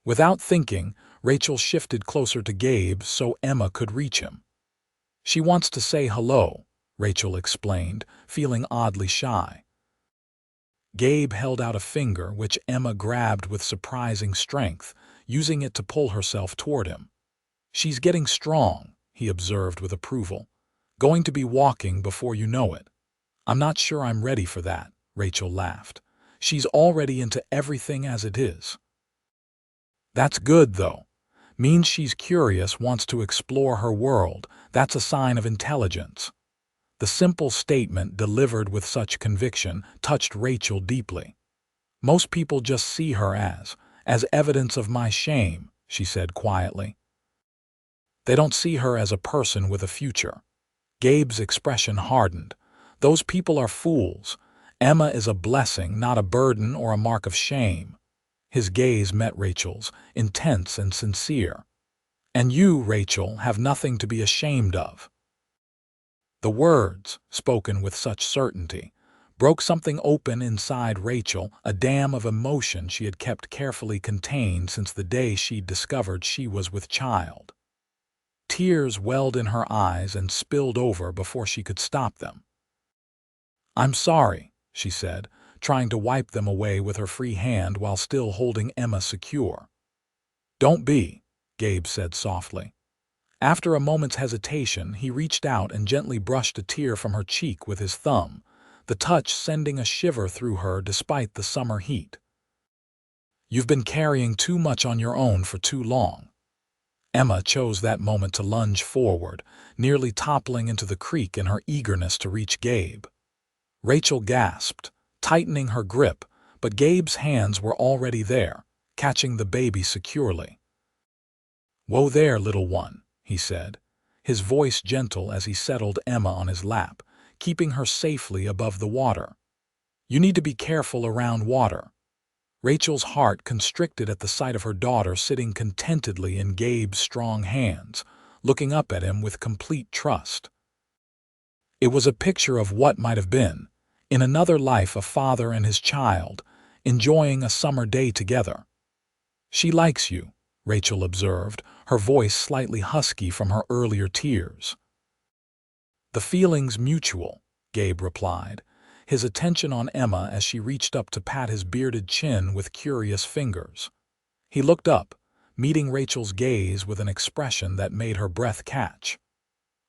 Without thinking, Rachel shifted closer to Gabe so Emma could reach him. "She wants to say hello," Rachel explained, feeling oddly shy. Gabe held out a finger, which Emma grabbed with surprising strength, using it to pull herself toward him. "She's getting strong," he observed with approval. "Going to be walking before you know it." "I'm not sure I'm ready for that," Rachel laughed. "She's already into everything as it is." "That's good, though. Means she's curious, wants to explore her world. That's a sign of intelligence." The simple statement, delivered with such conviction, touched Rachel deeply. "Most people just see her as evidence of my shame," she said quietly. "They don't see her as a person with a future." Gabe's expression hardened. "Those people are fools. Emma is a blessing, not a burden or a mark of shame." His gaze met Rachel's, intense and sincere. "And you, Rachel, have nothing to be ashamed of." The words, spoken with such certainty, broke something open inside Rachel, a dam of emotion she had kept carefully contained since the day she'd discovered she was with child. Tears welled in her eyes and spilled over before she could stop them. "I'm sorry," she said, trying to wipe them away with her free hand while still holding Emma secure. "Don't be," Gabe said softly. After a moment's hesitation, he reached out and gently brushed a tear from her cheek with his thumb, the touch sending a shiver through her despite the summer heat. "You've been carrying too much on your own for too long." Emma chose that moment to lunge forward, nearly toppling into the creek in her eagerness to reach Gabe. Rachel gasped, tightening her grip, but Gabe's hands were already there, catching the baby securely. "Whoa there, little one," he said, his voice gentle as he settled Emma on his lap, keeping her safely above the water. "You need to be careful around water." Rachel's heart constricted at the sight of her daughter sitting contentedly in Gabe's strong hands, looking up at him with complete trust. It was a picture of what might have been, in another life, a father and his child, enjoying a summer day together. "She likes you," Rachel observed, her voice slightly husky from her earlier tears. "The feeling's mutual," Gabe replied, his attention on Emma as she reached up to pat his bearded chin with curious fingers. He looked up, meeting Rachel's gaze with an expression that made her breath catch.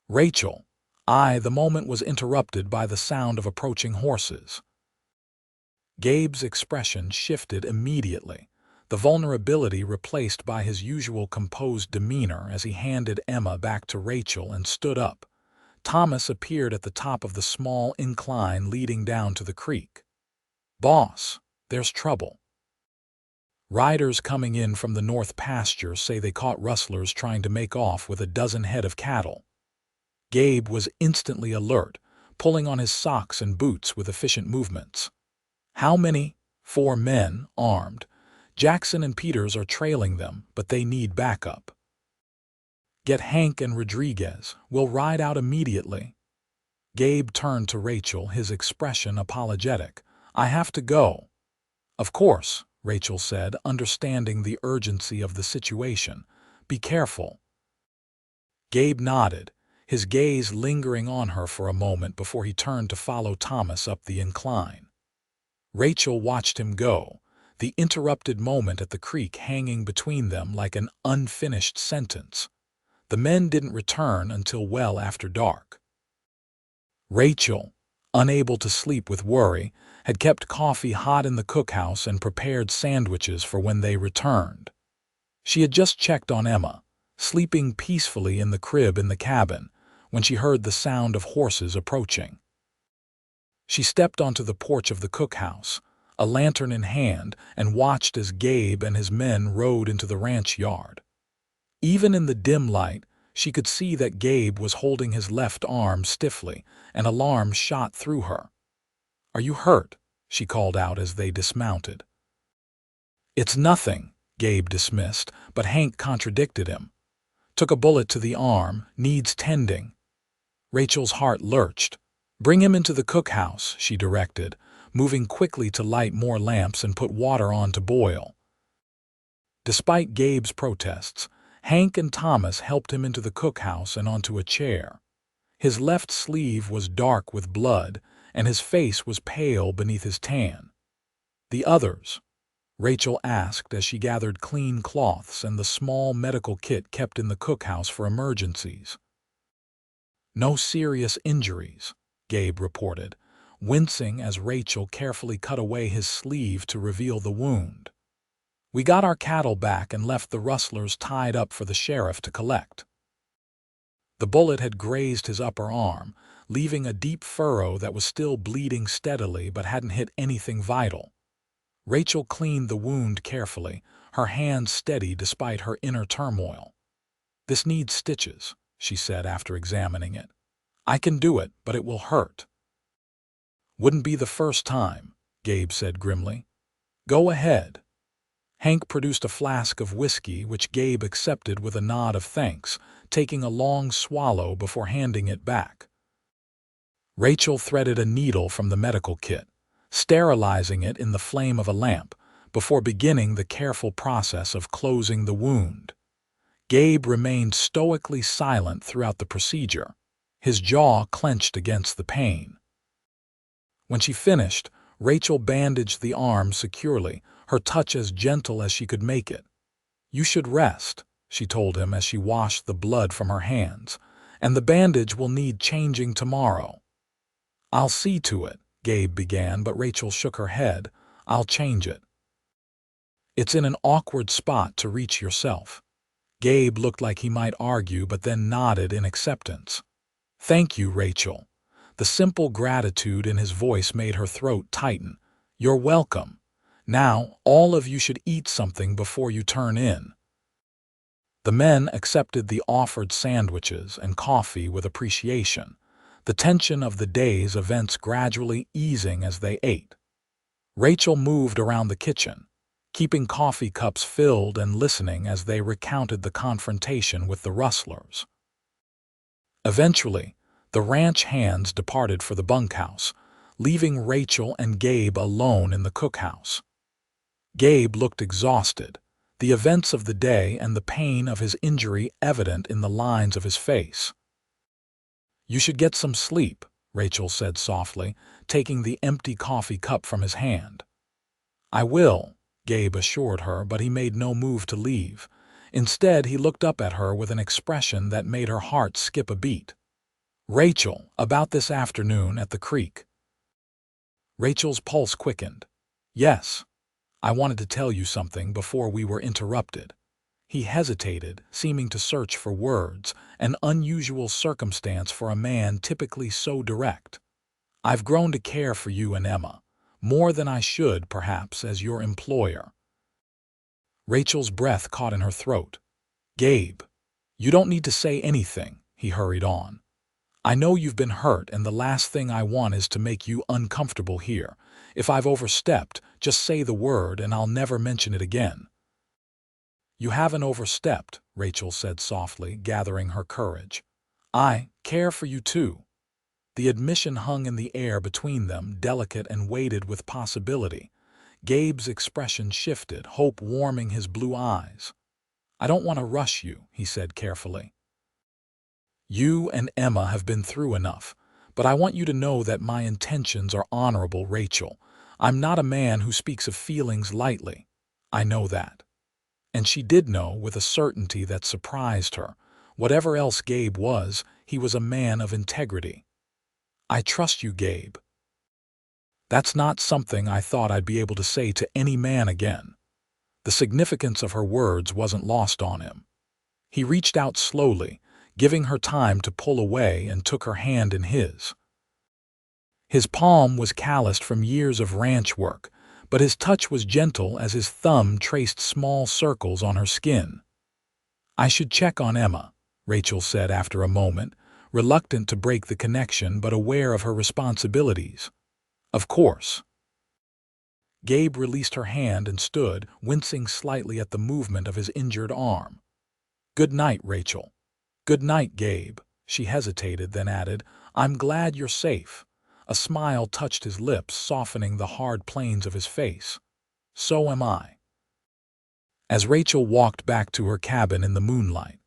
"Rachel," the moment was interrupted by the sound of approaching horses. Gabe's expression shifted immediately, the vulnerability replaced by his usual composed demeanor as he handed Emma back to Rachel and stood up. Thomas appeared at the top of the small incline leading down to the creek. "Boss, there's trouble. Riders coming in from the north pasture say they caught rustlers trying to make off with a dozen head of cattle." Gabe was instantly alert, pulling on his socks and boots with efficient movements. "How many?" "4 men, armed. Jackson and Peters are trailing them, but they need backup." "Get Hank and Rodriguez. We'll ride out immediately." Gabe turned to Rachel, his expression apologetic. "I have to go." "Of course," Rachel said, understanding the urgency of the situation. "Be careful." Gabe nodded, his gaze lingering on her for a moment before he turned to follow Thomas up the incline. Rachel watched him go, the interrupted moment at the creek hanging between them like an unfinished sentence. The men didn't return until well after dark. Rachel, unable to sleep with worry, had kept coffee hot in the cookhouse and prepared sandwiches for when they returned. She had just checked on Emma, sleeping peacefully in the crib in the cabin, when she heard the sound of horses approaching. She stepped onto the porch of the cookhouse, a lantern in hand, and watched as Gabe and his men rode into the ranch yard. Even in the dim light, she could see that Gabe was holding his left arm stiffly, and alarm shot through her. "Are you hurt?" she called out as they dismounted. "It's nothing," Gabe dismissed, but Hank contradicted him. "Took a bullet to the arm, needs tending." Rachel's heart lurched. "Bring him into the cookhouse," she directed, moving quickly to light more lamps and put water on to boil. Despite Gabe's protests, Hank and Thomas helped him into the cookhouse and onto a chair. His left sleeve was dark with blood, and his face was pale beneath his tan. "The others?" Rachel asked as she gathered clean cloths and the small medical kit kept in the cookhouse for emergencies. "No serious injuries," Gabe reported, wincing as Rachel carefully cut away his sleeve to reveal the wound. "We got our cattle back and left the rustlers tied up for the sheriff to collect." The bullet had grazed his upper arm, leaving a deep furrow that was still bleeding steadily but hadn't hit anything vital. Rachel cleaned the wound carefully, her hands steady despite her inner turmoil. "This needs stitches," she said after examining it. "I can do it, but it will hurt." "Wouldn't be the first time," Gabe said grimly. "Go ahead." Hank produced a flask of whiskey, which Gabe accepted with a nod of thanks, taking a long swallow before handing it back. Rachel threaded a needle from the medical kit, sterilizing it in the flame of a lamp, before beginning the careful process of closing the wound. Gabe remained stoically silent throughout the procedure, his jaw clenched against the pain. When she finished, Rachel bandaged the arm securely, her touch as gentle as she could make it. "You should rest," she told him as she washed the blood from her hands, "and the bandage will need changing tomorrow." "I'll see to it," Gabe began, but Rachel shook her head. "I'll change it." "It's in an awkward spot to reach yourself." Gabe looked like he might argue, but then nodded in acceptance. "Thank you, Rachel." The simple gratitude in his voice made her throat tighten. "You're welcome. Now, all of you should eat something before you turn in." The men accepted the offered sandwiches and coffee with appreciation, the tension of the day's events gradually easing as they ate. Rachel moved around the kitchen, keeping coffee cups filled and listening as they recounted the confrontation with the rustlers. Eventually, the ranch hands departed for the bunkhouse, leaving Rachel and Gabe alone in the cookhouse. Gabe looked exhausted, the events of the day and the pain of his injury evident in the lines of his face. "You should get some sleep," Rachel said softly, taking the empty coffee cup from his hand. "I will," Gabe assured her, but he made no move to leave. Instead, he looked up at her with an expression that made her heart skip a beat. "Rachel, about this afternoon at the creek." Rachel's pulse quickened. "Yes. I wanted to tell you something before we were interrupted." He hesitated, seeming to search for words, an unusual circumstance for a man typically so direct. "I've grown to care for you and Emma, more than I should, perhaps, as your employer." Rachel's breath caught in her throat. "Gabe, you don't need to say anything," he hurried on. "I know you've been hurt, and the last thing I want is to make you uncomfortable here. If I've overstepped, just say the word and I'll never mention it again." "You haven't overstepped," Rachel said softly, gathering her courage. "I care for you too." The admission hung in the air between them, delicate and weighted with possibility. Gabe's expression shifted, hope warming his blue eyes. "I don't want to rush you," he said carefully. "You and Emma have been through enough, but I want you to know that my intentions are honorable, Rachel. I'm not a man who speaks of feelings lightly. I know that." And she did know with a certainty that surprised her. Whatever else Gabe was, he was a man of integrity. "I trust you, Gabe." That's not something I thought I'd be able to say to any man again. The significance of her words wasn't lost on him. He reached out slowly, giving her time to pull away, and took her hand in his. His palm was calloused from years of ranch work, but his touch was gentle as his thumb traced small circles on her skin. "I should check on Emma," Rachel said after a moment, reluctant to break the connection but aware of her responsibilities. "Of course." Gabe released her hand and stood, wincing slightly at the movement of his injured arm. "Good night, Rachel." "Good night, Gabe." She hesitated, then added, "I'm glad you're safe." A smile touched his lips, softening the hard planes of his face. "So am I." As Rachel walked back to her cabin in the moonlight,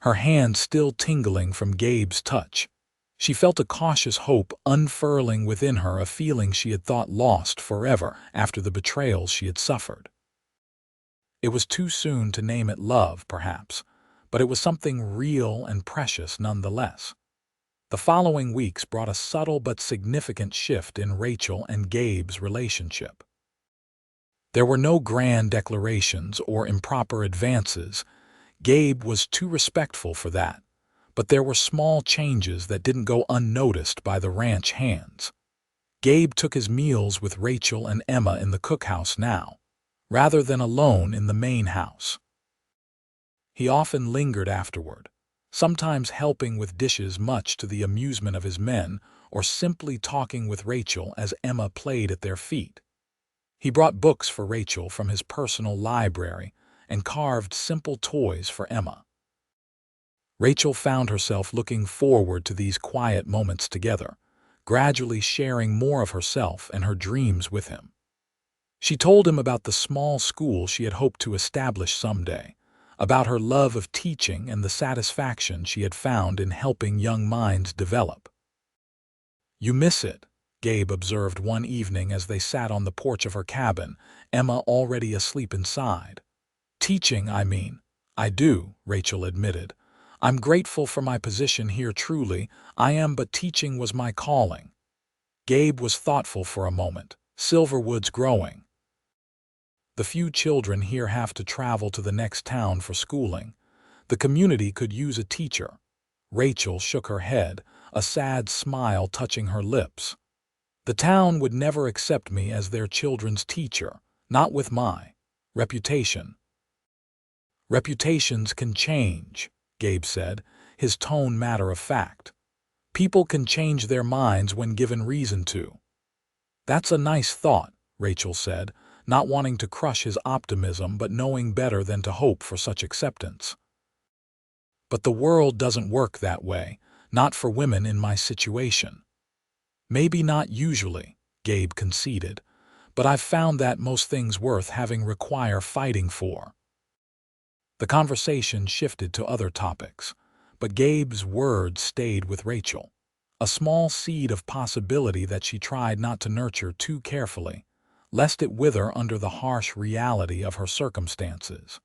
her hand still tingling from Gabe's touch, she felt a cautious hope unfurling within her, a feeling she had thought lost forever after the betrayals she had suffered. It was too soon to name it love, perhaps, but it was something real and precious nonetheless. The following weeks brought a subtle but significant shift in Rachel and Gabe's relationship. There were no grand declarations or improper advances. Gabe was too respectful for that. But there were small changes that didn't go unnoticed by the ranch hands. Gabe took his meals with Rachel and Emma in the cookhouse now, rather than alone in the main house. He often lingered afterward, sometimes helping with dishes much to the amusement of his men, or simply talking with Rachel as Emma played at their feet. He brought books for Rachel from his personal library and carved simple toys for Emma. Rachel found herself looking forward to these quiet moments together, gradually sharing more of herself and her dreams with him. She told him about the small school she had hoped to establish someday, about her love of teaching and the satisfaction she had found in helping young minds develop. "You miss it," Gabe observed one evening as they sat on the porch of her cabin, Emma already asleep inside. "Teaching, I mean." "I do," Rachel admitted. "I'm grateful for my position here, truly, I am, but teaching was my calling." Gabe was thoughtful for a moment. "Silverwood's growing. The few children here have to travel to the next town for schooling. The community could use a teacher." Rachel shook her head, a sad smile touching her lips. "The town would never accept me as their children's teacher, not with my reputation." "Reputations can change," Gabe said, his tone matter of fact. "People can change their minds when given reason to." "That's a nice thought," Rachel said, not wanting to crush his optimism but knowing better than to hope for such acceptance. "But the world doesn't work that way, not for women in my situation." "Maybe not usually," Gabe conceded, "but I've found that most things worth having require fighting for." The conversation shifted to other topics, but Gabe's words stayed with Rachel, a small seed of possibility that she tried not to nurture too carefully, lest it wither under the harsh reality of her circumstances.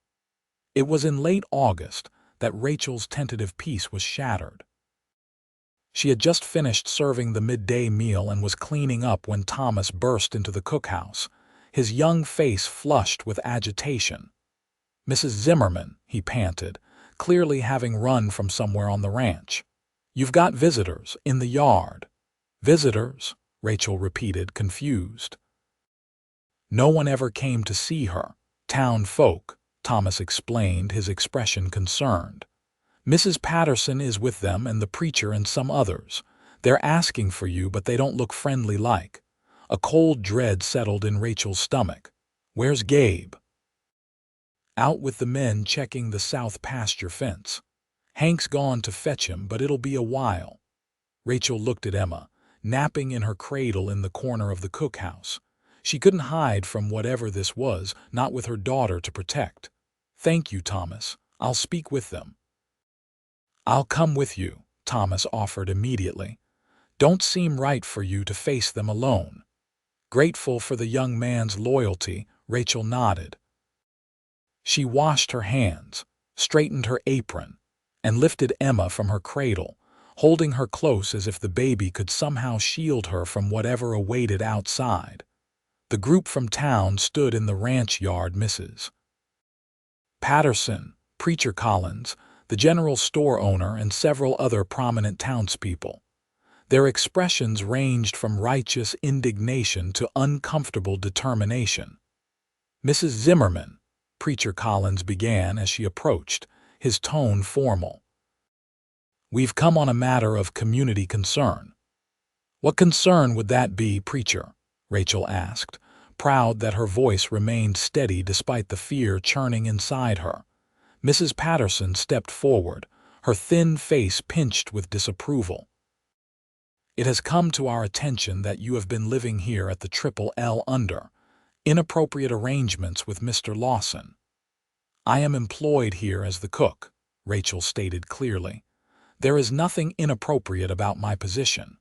It was in late August that Rachel's tentative peace was shattered. She had just finished serving the midday meal and was cleaning up when Thomas burst into the cookhouse, his young face flushed with agitation. "Mrs. Zimmerman," he panted, clearly having run from somewhere on the ranch. "You've got visitors in the yard." "Visitors?" Rachel repeated, confused. "No one ever came to see her. Town folk," Thomas explained, his expression concerned. "Mrs. Patterson is with them and the preacher and some others. They're asking for you, but they don't look friendly like." A cold dread settled in Rachel's stomach. "Where's Gabe?" "Out with the men checking the south pasture fence. Hank's gone to fetch him, but it'll be a while." Rachel looked at Emma, napping in her cradle in the corner of the cookhouse. She couldn't hide from whatever this was, not with her daughter to protect. "Thank you, Thomas. I'll speak with them." "I'll come with you," Thomas offered immediately. "Don't seem right for you to face them alone." Grateful for the young man's loyalty, Rachel nodded. She washed her hands, straightened her apron, and lifted Emma from her cradle, holding her close as if the baby could somehow shield her from whatever awaited outside. The group from town stood in the ranch yard. Mrs. Patterson, Preacher Collins, the general store owner, and several other prominent townspeople. Their expressions ranged from righteous indignation to uncomfortable determination. "Mrs. Zimmerman," Preacher Collins began as she approached, his tone formal. "We've come on a matter of community concern." "What concern would that be, Preacher?" Rachel asked, proud that her voice remained steady despite the fear churning inside her. Mrs. Patterson stepped forward, her thin face pinched with disapproval. "It has come to our attention that you have been living here at the Triple L under inappropriate arrangements with Mr. Lawson." "I am employed here as the cook," Rachel stated clearly. "There is nothing inappropriate about my position."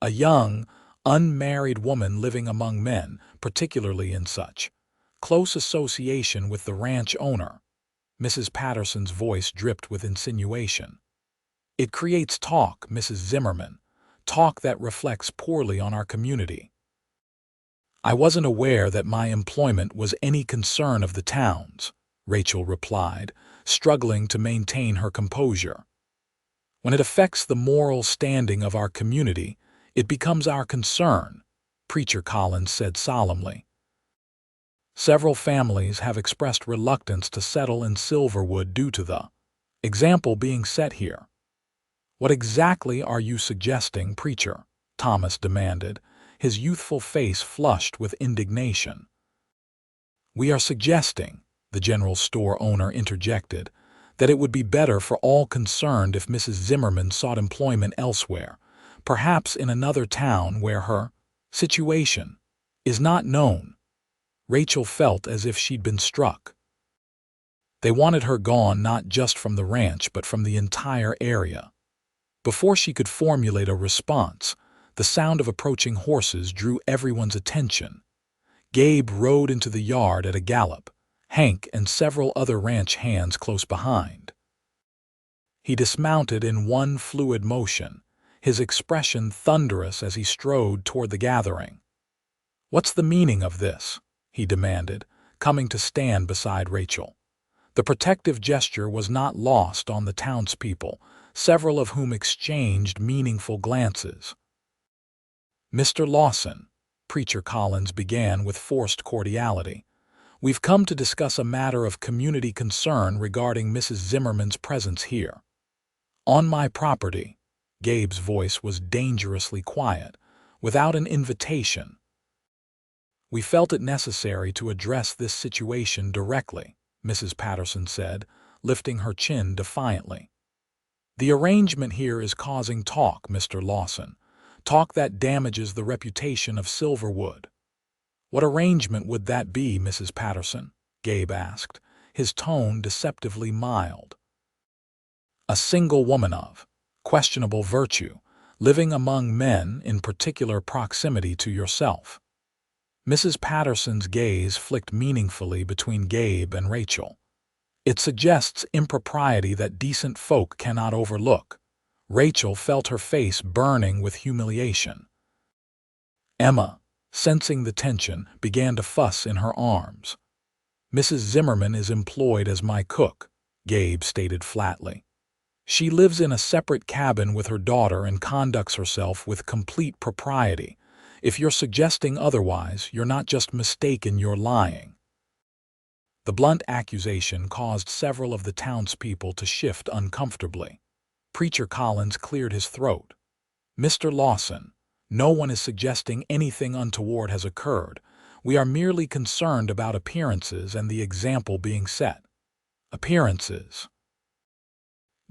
A young, unmarried woman living among men, particularly in such close association with the ranch owner. Mrs. Patterson's voice dripped with insinuation. "It creates talk, Mrs. Zimmerman, talk that reflects poorly on our community." "I wasn't aware that my employment was any concern of the town's," Rachel replied, struggling to maintain her composure. "When it affects the moral standing of our community, it becomes our concern," Preacher Collins said solemnly. "Several families have expressed reluctance to settle in Silverwood due to the example being set here." "What exactly are you suggesting, Preacher?" Thomas demanded, his youthful face flushed with indignation. "We are suggesting," the general store owner interjected, "that it would be better for all concerned if Mrs. Zimmerman sought employment elsewhere, perhaps in another town where her situation is not known." Rachel felt as if she'd been struck. They wanted her gone not just from the ranch but from the entire area. Before she could formulate a response, the sound of approaching horses drew everyone's attention. Gabe rode into the yard at a gallop, Hank and several other ranch hands close behind. He dismounted in one fluid motion, his expression thunderous as he strode toward the gathering. "What's the meaning of this?" he demanded, coming to stand beside Rachel. The protective gesture was not lost on the townspeople, several of whom exchanged meaningful glances. "Mr. Lawson," Preacher Collins began with forced cordiality, "we've come to discuss a matter of community concern regarding Mrs. Zimmerman's presence here. On my property." Gabe's voice was dangerously quiet, "without an invitation. We felt it necessary to address this situation directly," Mrs. Patterson said, lifting her chin defiantly. "The arrangement here is causing talk, Mr. Lawson, talk that damages the reputation of Silverwood." "What arrangement would that be, Mrs. Patterson?" Gabe asked, his tone deceptively mild. "A single woman of questionable virtue, living among men in particular proximity to yourself." Mrs. Patterson's gaze flicked meaningfully between Gabe and Rachel. "It suggests impropriety that decent folk cannot overlook." Rachel felt her face burning with humiliation. Emma, sensing the tension, began to fuss in her arms. "Mrs. Zimmerman is employed as my cook," Gabe stated flatly. "She lives in a separate cabin with her daughter and conducts herself with complete propriety. If you're suggesting otherwise, you're not just mistaken, you're lying." The blunt accusation caused several of the townspeople to shift uncomfortably. Preacher Collins cleared his throat. "Mr. Lawson, no one is suggesting anything untoward has occurred. We are merely concerned about appearances and the example being set." "Appearances?"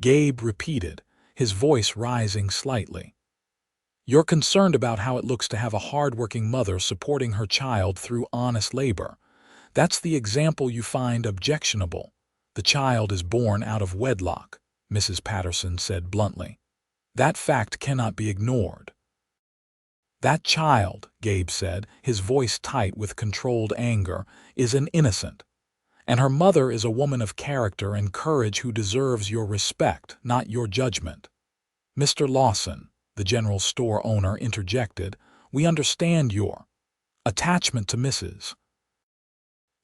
Gabe repeated, his voice rising slightly. You're concerned about how it looks to have a hard-working mother supporting her child through honest labor. That's the example you find objectionable. The child is born out of wedlock, Mrs. Patterson said bluntly. That fact cannot be ignored. That child, Gabe said, his voice tight with controlled anger, is an innocent. And her mother is a woman of character and courage who deserves your respect, not your judgment. Mr. Lawson, the general store owner, interjected, we understand your attachment to Mrs.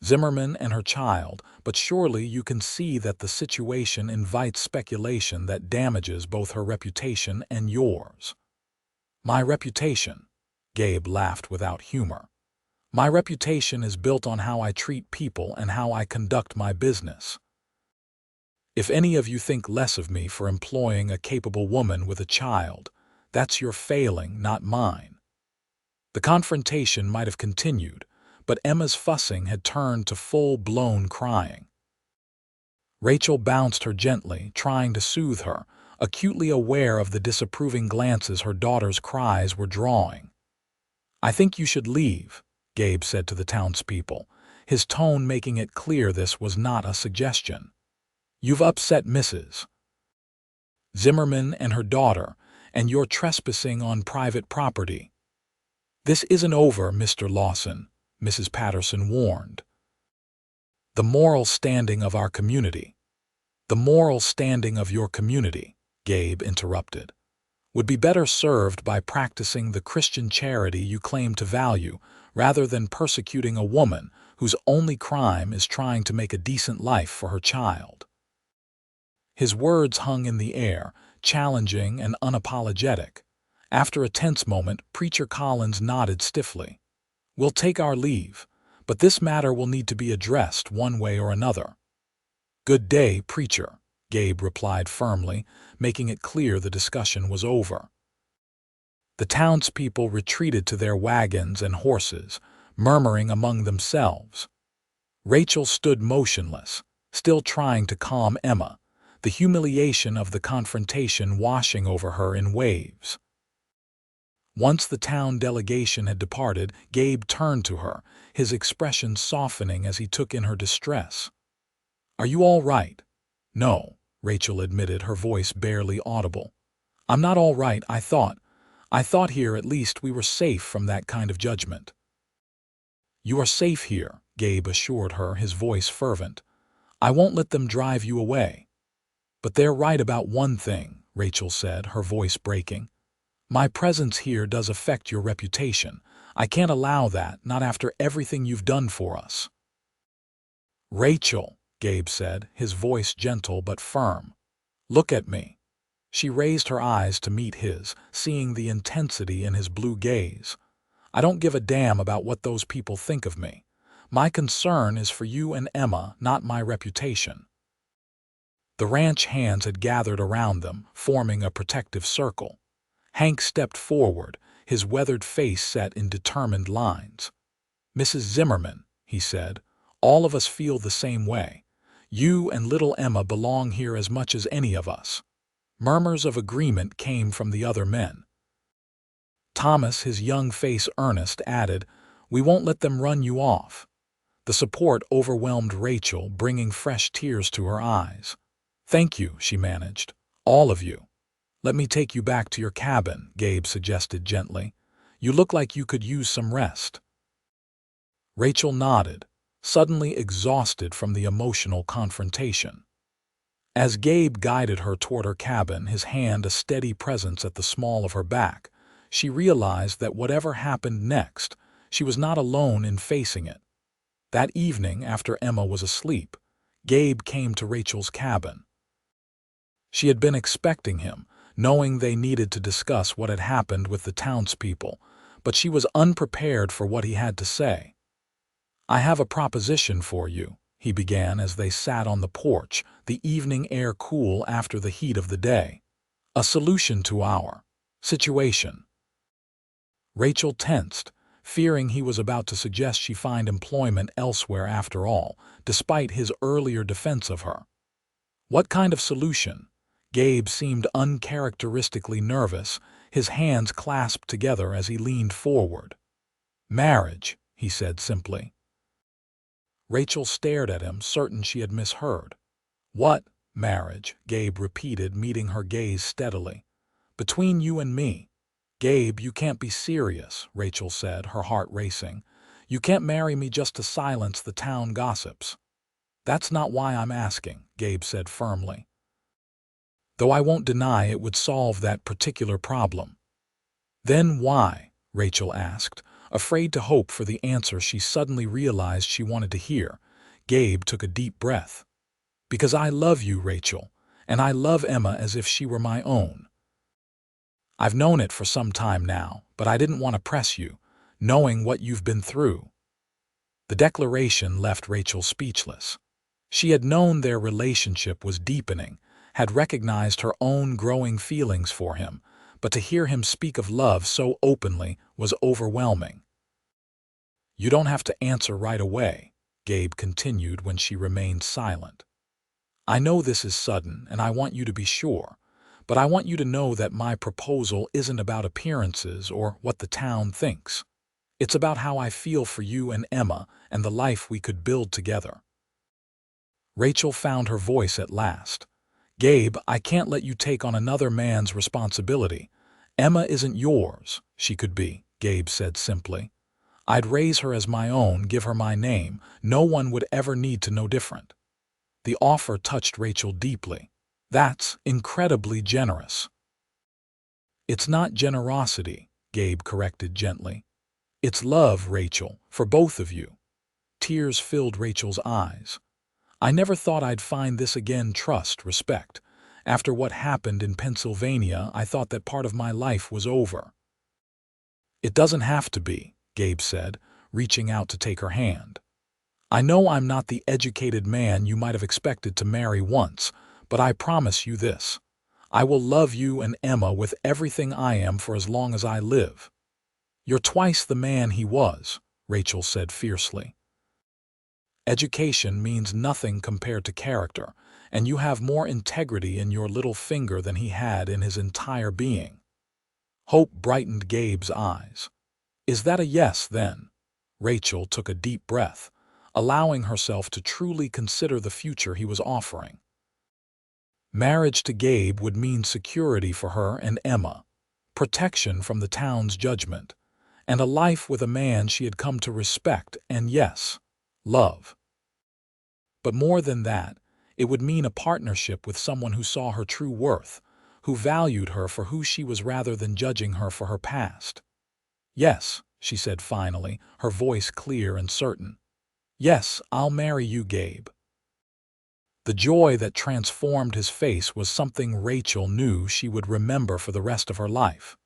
Zimmerman and her child, but surely you can see that the situation invites speculation that damages both her reputation and yours. My reputation, Gabe laughed without humor. My reputation is built on how I treat people and how I conduct my business. If any of you think less of me for employing a capable woman with a child, that's your failing, not mine. The confrontation might have continued, but Emma's fussing had turned to full-blown crying. Rachel bounced her gently, trying to soothe her, acutely aware of the disapproving glances her daughter's cries were drawing. I think you should leave, Gabe said to the townspeople, his tone making it clear this was not a suggestion. You've upset Mrs. Zimmerman and her daughter, and you're trespassing on private property. This isn't over, Mr. Lawson, Mrs. Patterson warned. The moral standing of our community. The moral standing of your community, Gabe interrupted, would be better served by practicing the Christian charity you claim to value rather than persecuting a woman whose only crime is trying to make a decent life for her child. His words hung in the air, challenging and unapologetic. After a tense moment, Preacher Collins nodded stiffly. We'll take our leave, but this matter will need to be addressed one way or another. Good day, Preacher, Gabe replied firmly, making it clear the discussion was over. The townspeople retreated to their wagons and horses, murmuring among themselves. Rachel stood motionless, still trying to calm Emma, the humiliation of the confrontation washing over her in waves. Once the town delegation had departed, Gabe turned to her, his expression softening as he took in her distress. Are you all right? No, Rachel admitted, her voice barely audible. I'm not all right, I thought here at least we were safe from that kind of judgment. You are safe here, Gabe assured her, his voice fervent. I won't let them drive you away. But they're right about one thing, Rachel said, her voice breaking. My presence here does affect your reputation. I can't allow that, not after everything you've done for us. Rachel, Gabe said, his voice gentle but firm. Look at me. She raised her eyes to meet his, seeing the intensity in his blue gaze. I don't give a damn about what those people think of me. My concern is for you and Emma, not my reputation. The ranch hands had gathered around them, forming a protective circle. Hank stepped forward, his weathered face set in determined lines. Mrs. Zimmerman, he said, all of us feel the same way. You and little Emma belong here as much as any of us. Murmurs of agreement came from the other men. Thomas, his young face earnest, added, We won't let them run you off. The support overwhelmed Rachel, bringing fresh tears to her eyes. Thank you, she managed. All of you. Let me take you back to your cabin, Gabe suggested gently. You look like you could use some rest. Rachel nodded, suddenly exhausted from the emotional confrontation. As Gabe guided her toward her cabin, his hand a steady presence at the small of her back, she realized that whatever happened next, she was not alone in facing it. That evening, after Emma was asleep, Gabe came to Rachel's cabin. She had been expecting him, knowing they needed to discuss what had happened with the townspeople, but she was unprepared for what he had to say. I have a proposition for you, he began as they sat on the porch, the evening air cool after the heat of the day. A solution to our situation. Rachel tensed, fearing he was about to suggest she find employment elsewhere after all, despite his earlier defense of her. What kind of solution? Gabe seemed uncharacteristically nervous, his hands clasped together as he leaned forward. "Marriage," he said simply. Rachel stared at him, certain she had misheard. "What marriage?" Gabe repeated, meeting her gaze steadily. "Between you and me." "Gabe, you can't be serious," Rachel said, her heart racing. "You can't marry me just to silence the town gossips." "That's not why I'm asking," Gabe said firmly. "Though I won't deny it would solve that particular problem." "Then why?" Rachel asked, afraid to hope for the answer she suddenly realized she wanted to hear. Gabe took a deep breath. "Because I love you, Rachel, and I love Emma as if she were my own. I've known it for some time now, but I didn't want to press you, knowing what you've been through." The declaration left Rachel speechless. She had known their relationship was deepening, had recognized her own growing feelings for him, but to hear him speak of love so openly was overwhelming. "You don't have to answer right away," Gabe continued when she remained silent. "I know this is sudden, and I want you to be sure, but I want you to know that my proposal isn't about appearances or what the town thinks. It's about how I feel for you and Emma and the life we could build together." Rachel found her voice at last. "Gabe, I can't let you take on another man's responsibility. Emma isn't yours. She could be," Gabe said simply. "I'd raise her as my own, give her my name. No one would ever need to know different." The offer touched Rachel deeply. "That's incredibly generous." "It's not generosity," Gabe corrected gently. "It's love, Rachel, for both of you." Tears filled Rachel's eyes. "I never thought I'd find this again, trust, respect. After what happened in Pennsylvania, I thought that part of my life was over." "It doesn't have to be," Gabe said, reaching out to take her hand. "I know I'm not the educated man you might have expected to marry once, but I promise you this. I will love you and Emma with everything I am for as long as I live." "You're twice the man he was," Rachel said fiercely. "Education means nothing compared to character, and you have more integrity in your little finger than he had in his entire being." Hope brightened Gabe's eyes. "Is that a yes, then?" Rachel took a deep breath, allowing herself to truly consider the future he was offering. Marriage to Gabe would mean security for her and Emma, protection from the town's judgment, and a life with a man she had come to respect and, yes, love. But more than that, it would mean a partnership with someone who saw her true worth, who valued her for who she was rather than judging her for her past. "Yes," she said finally, her voice clear and certain. "Yes, I'll marry you, Gabe." The joy that transformed his face was something Rachel knew she would remember for the rest of her life.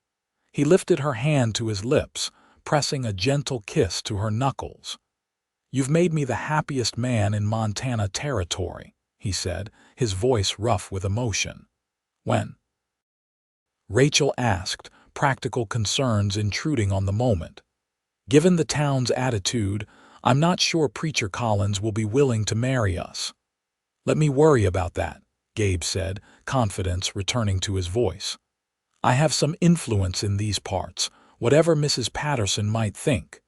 He lifted her hand to his lips, pressing a gentle kiss to her knuckles. "You've made me the happiest man in Montana territory," he said, his voice rough with emotion. "When?" Rachel asked, practical concerns intruding on the moment. "Given the town's attitude, I'm not sure Preacher Collins will be willing to marry us." "Let me worry about that," Gabe said, confidence returning to his voice. "I have some influence in these parts, whatever Mrs. Patterson might think.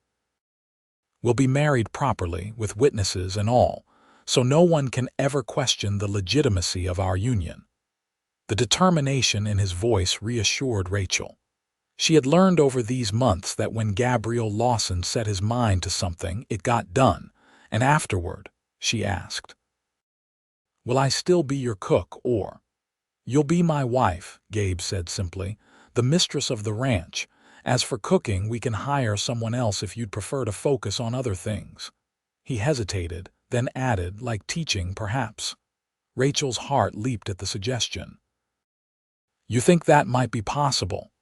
We'll be married properly, with witnesses and all, so no one can ever question the legitimacy of our union." The determination in his voice reassured Rachel. She had learned over these months that when Gabriel Lawson set his mind to something, it got done, and afterward, she asked, "Will I still be your cook, or—" "You'll be my wife," Gabe said simply, "the mistress of the ranch. As for cooking, we can hire someone else if you'd prefer to focus on other things." He hesitated, then added, "like teaching, perhaps." Rachel's heart leaped at the suggestion. "You think that might be possible?"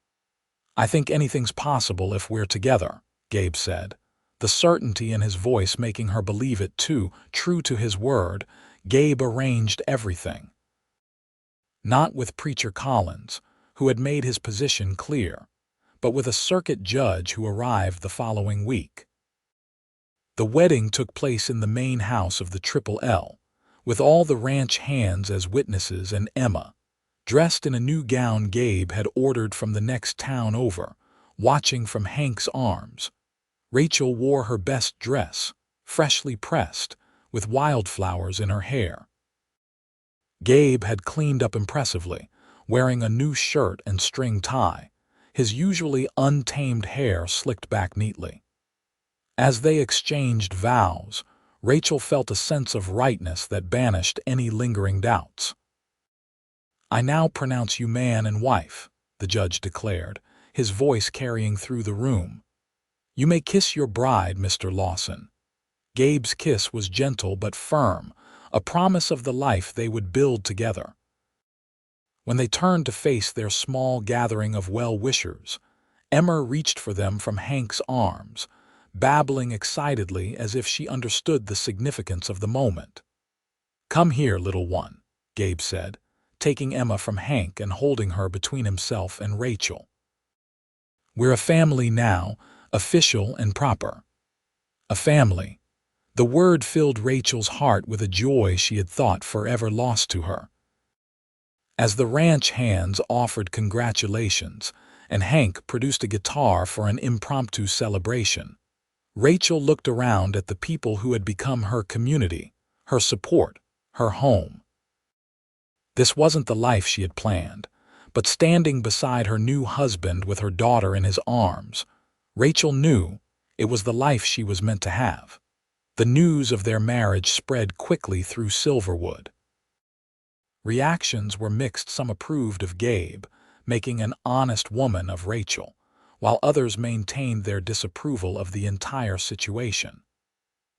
"I think anything's possible if we're together," Gabe said, the certainty in his voice making her believe it too. True to his word, Gabe arranged everything. Not with Preacher Collins, who had made his position clear, but with a circuit judge who arrived the following week. The wedding took place in the main house of the Triple L, with all the ranch hands as witnesses and Emma, dressed in a new gown Gabe had ordered from the next town over, watching from Hank's arms. Rachel wore her best dress, freshly pressed, with wildflowers in her hair. Gabe had cleaned up impressively, wearing a new shirt and string tie, his usually untamed hair slicked back neatly. As they exchanged vows, Rachel felt a sense of rightness that banished any lingering doubts. "I now pronounce you man and wife," the judge declared, his voice carrying through the room. "You may kiss your bride, Mr. Lawson." Gabe's kiss was gentle but firm, a promise of the life they would build together. When they turned to face their small gathering of well-wishers, Emma reached for them from Hank's arms, babbling excitedly as if she understood the significance of the moment. "Come here, little one," Gabe said, taking Emma from Hank and holding her between himself and Rachel. "We're a family now, official and proper." A family. The word filled Rachel's heart with a joy she had thought forever lost to her. As the ranch hands offered congratulations and Hank produced a guitar for an impromptu celebration, Rachel looked around at the people who had become her community, her support, her home. This wasn't the life she had planned, but standing beside her new husband with her daughter in his arms, Rachel knew it was the life she was meant to have. The news of their marriage spread quickly through Silverwood. Reactions were mixed. Some approved of Gabe, making an honest woman of Rachel, while others maintained their disapproval of the entire situation.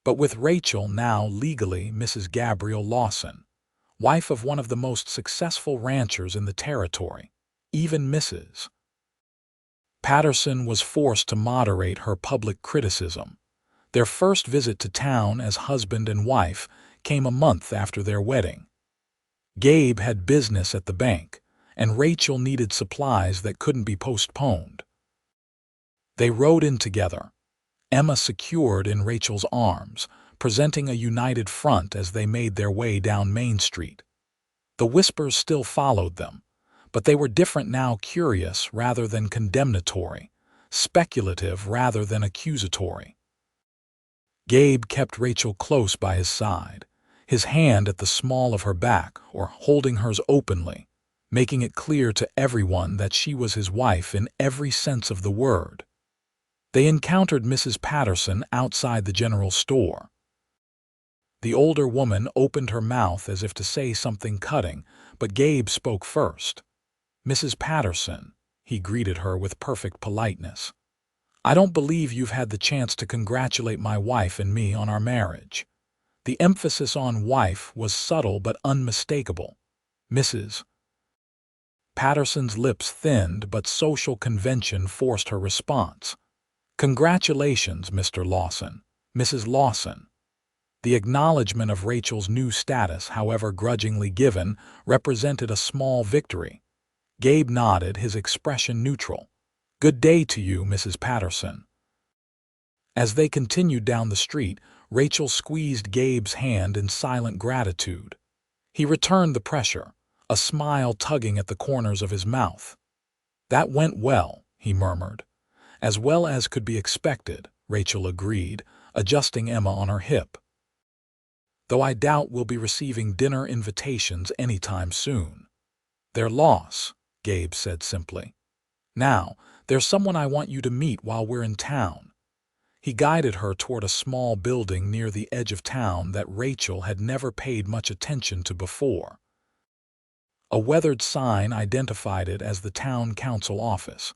But with Rachel now legally Mrs. Gabriel Lawson, wife of one of the most successful ranchers in the territory, even Mrs. Patterson was forced to moderate her public criticism. Their first visit to town as husband and wife came a month after their wedding. Gabe had business at the bank, and Rachel needed supplies that couldn't be postponed. They rode in together, Emma secured in Rachel's arms, presenting a united front as they made their way down Main Street. The whispers still followed them, but they were different now, curious rather than condemnatory, speculative rather than accusatory. Gabe kept Rachel close by his side, his hand at the small of her back or holding hers openly, making it clear to everyone that she was his wife in every sense of the word. They encountered Mrs. Patterson outside the general store. The older woman opened her mouth as if to say something cutting, but Gabe spoke first. "Mrs. Patterson," he greeted her with perfect politeness, "I don't believe you've had the chance to congratulate my wife and me on our marriage." The emphasis on wife was subtle but unmistakable. Mrs. Patterson's lips thinned, but social convention forced her response. "Congratulations, Mr. Lawson, Mrs. Lawson." The acknowledgement of Rachel's new status, however grudgingly given, represented a small victory. Gabe nodded, his expression neutral. "Good day to you, Mrs. Patterson." As they continued down the street, Rachel squeezed Gabe's hand in silent gratitude. He returned the pressure, a smile tugging at the corners of his mouth. "That went well," he murmured. "As well as could be expected," Rachel agreed, adjusting Emma on her hip. "Though I doubt we'll be receiving dinner invitations anytime soon." "Their loss," Gabe said simply. "Now, there's someone I want you to meet while we're in town." He guided her toward a small building near the edge of town that Rachel had never paid much attention to before. A weathered sign identified it as the town council office.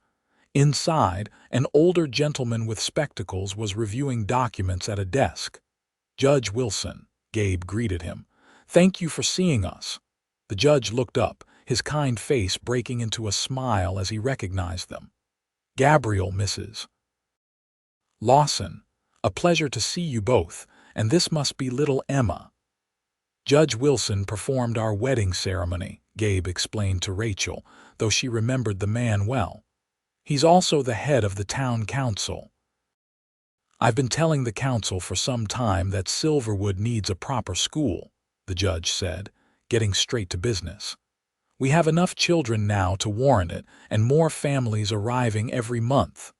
Inside, an older gentleman with spectacles was reviewing documents at a desk. "Judge Wilson," Gabe greeted him. "Thank you for seeing us." The judge looked up, his kind face breaking into a smile as he recognized them. "Gabriel, Mrs. Lawson, a pleasure to see you both, and this must be little Emma." "Judge Wilson performed our wedding ceremony," Gabe explained to Rachel, though she remembered the man well. "He's also the head of the town council." "I've been telling the council for some time that Silverwood needs a proper school," the judge said, getting straight to business. We have enough children now to warrant it, and more families arriving every month.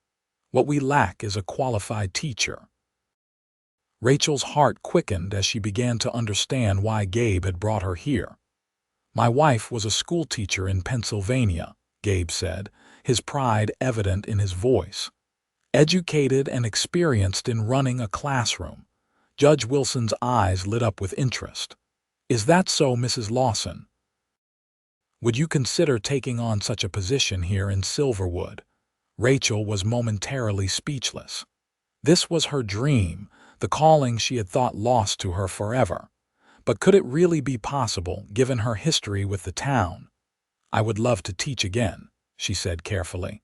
What we lack is a qualified teacher." Rachel's heart quickened as she began to understand why Gabe had brought her here. "My wife was a schoolteacher in Pennsylvania," Gabe said, his pride evident in his voice. "Educated and experienced in running a classroom." Judge Wilson's eyes lit up with interest. "Is that so, Mrs. Lawson? Would you consider taking on such a position here in Silverwood?" Rachel was momentarily speechless. This was her dream, the calling she had thought lost to her forever. But could it really be possible, given her history with the town? "I would love to teach again," she said carefully.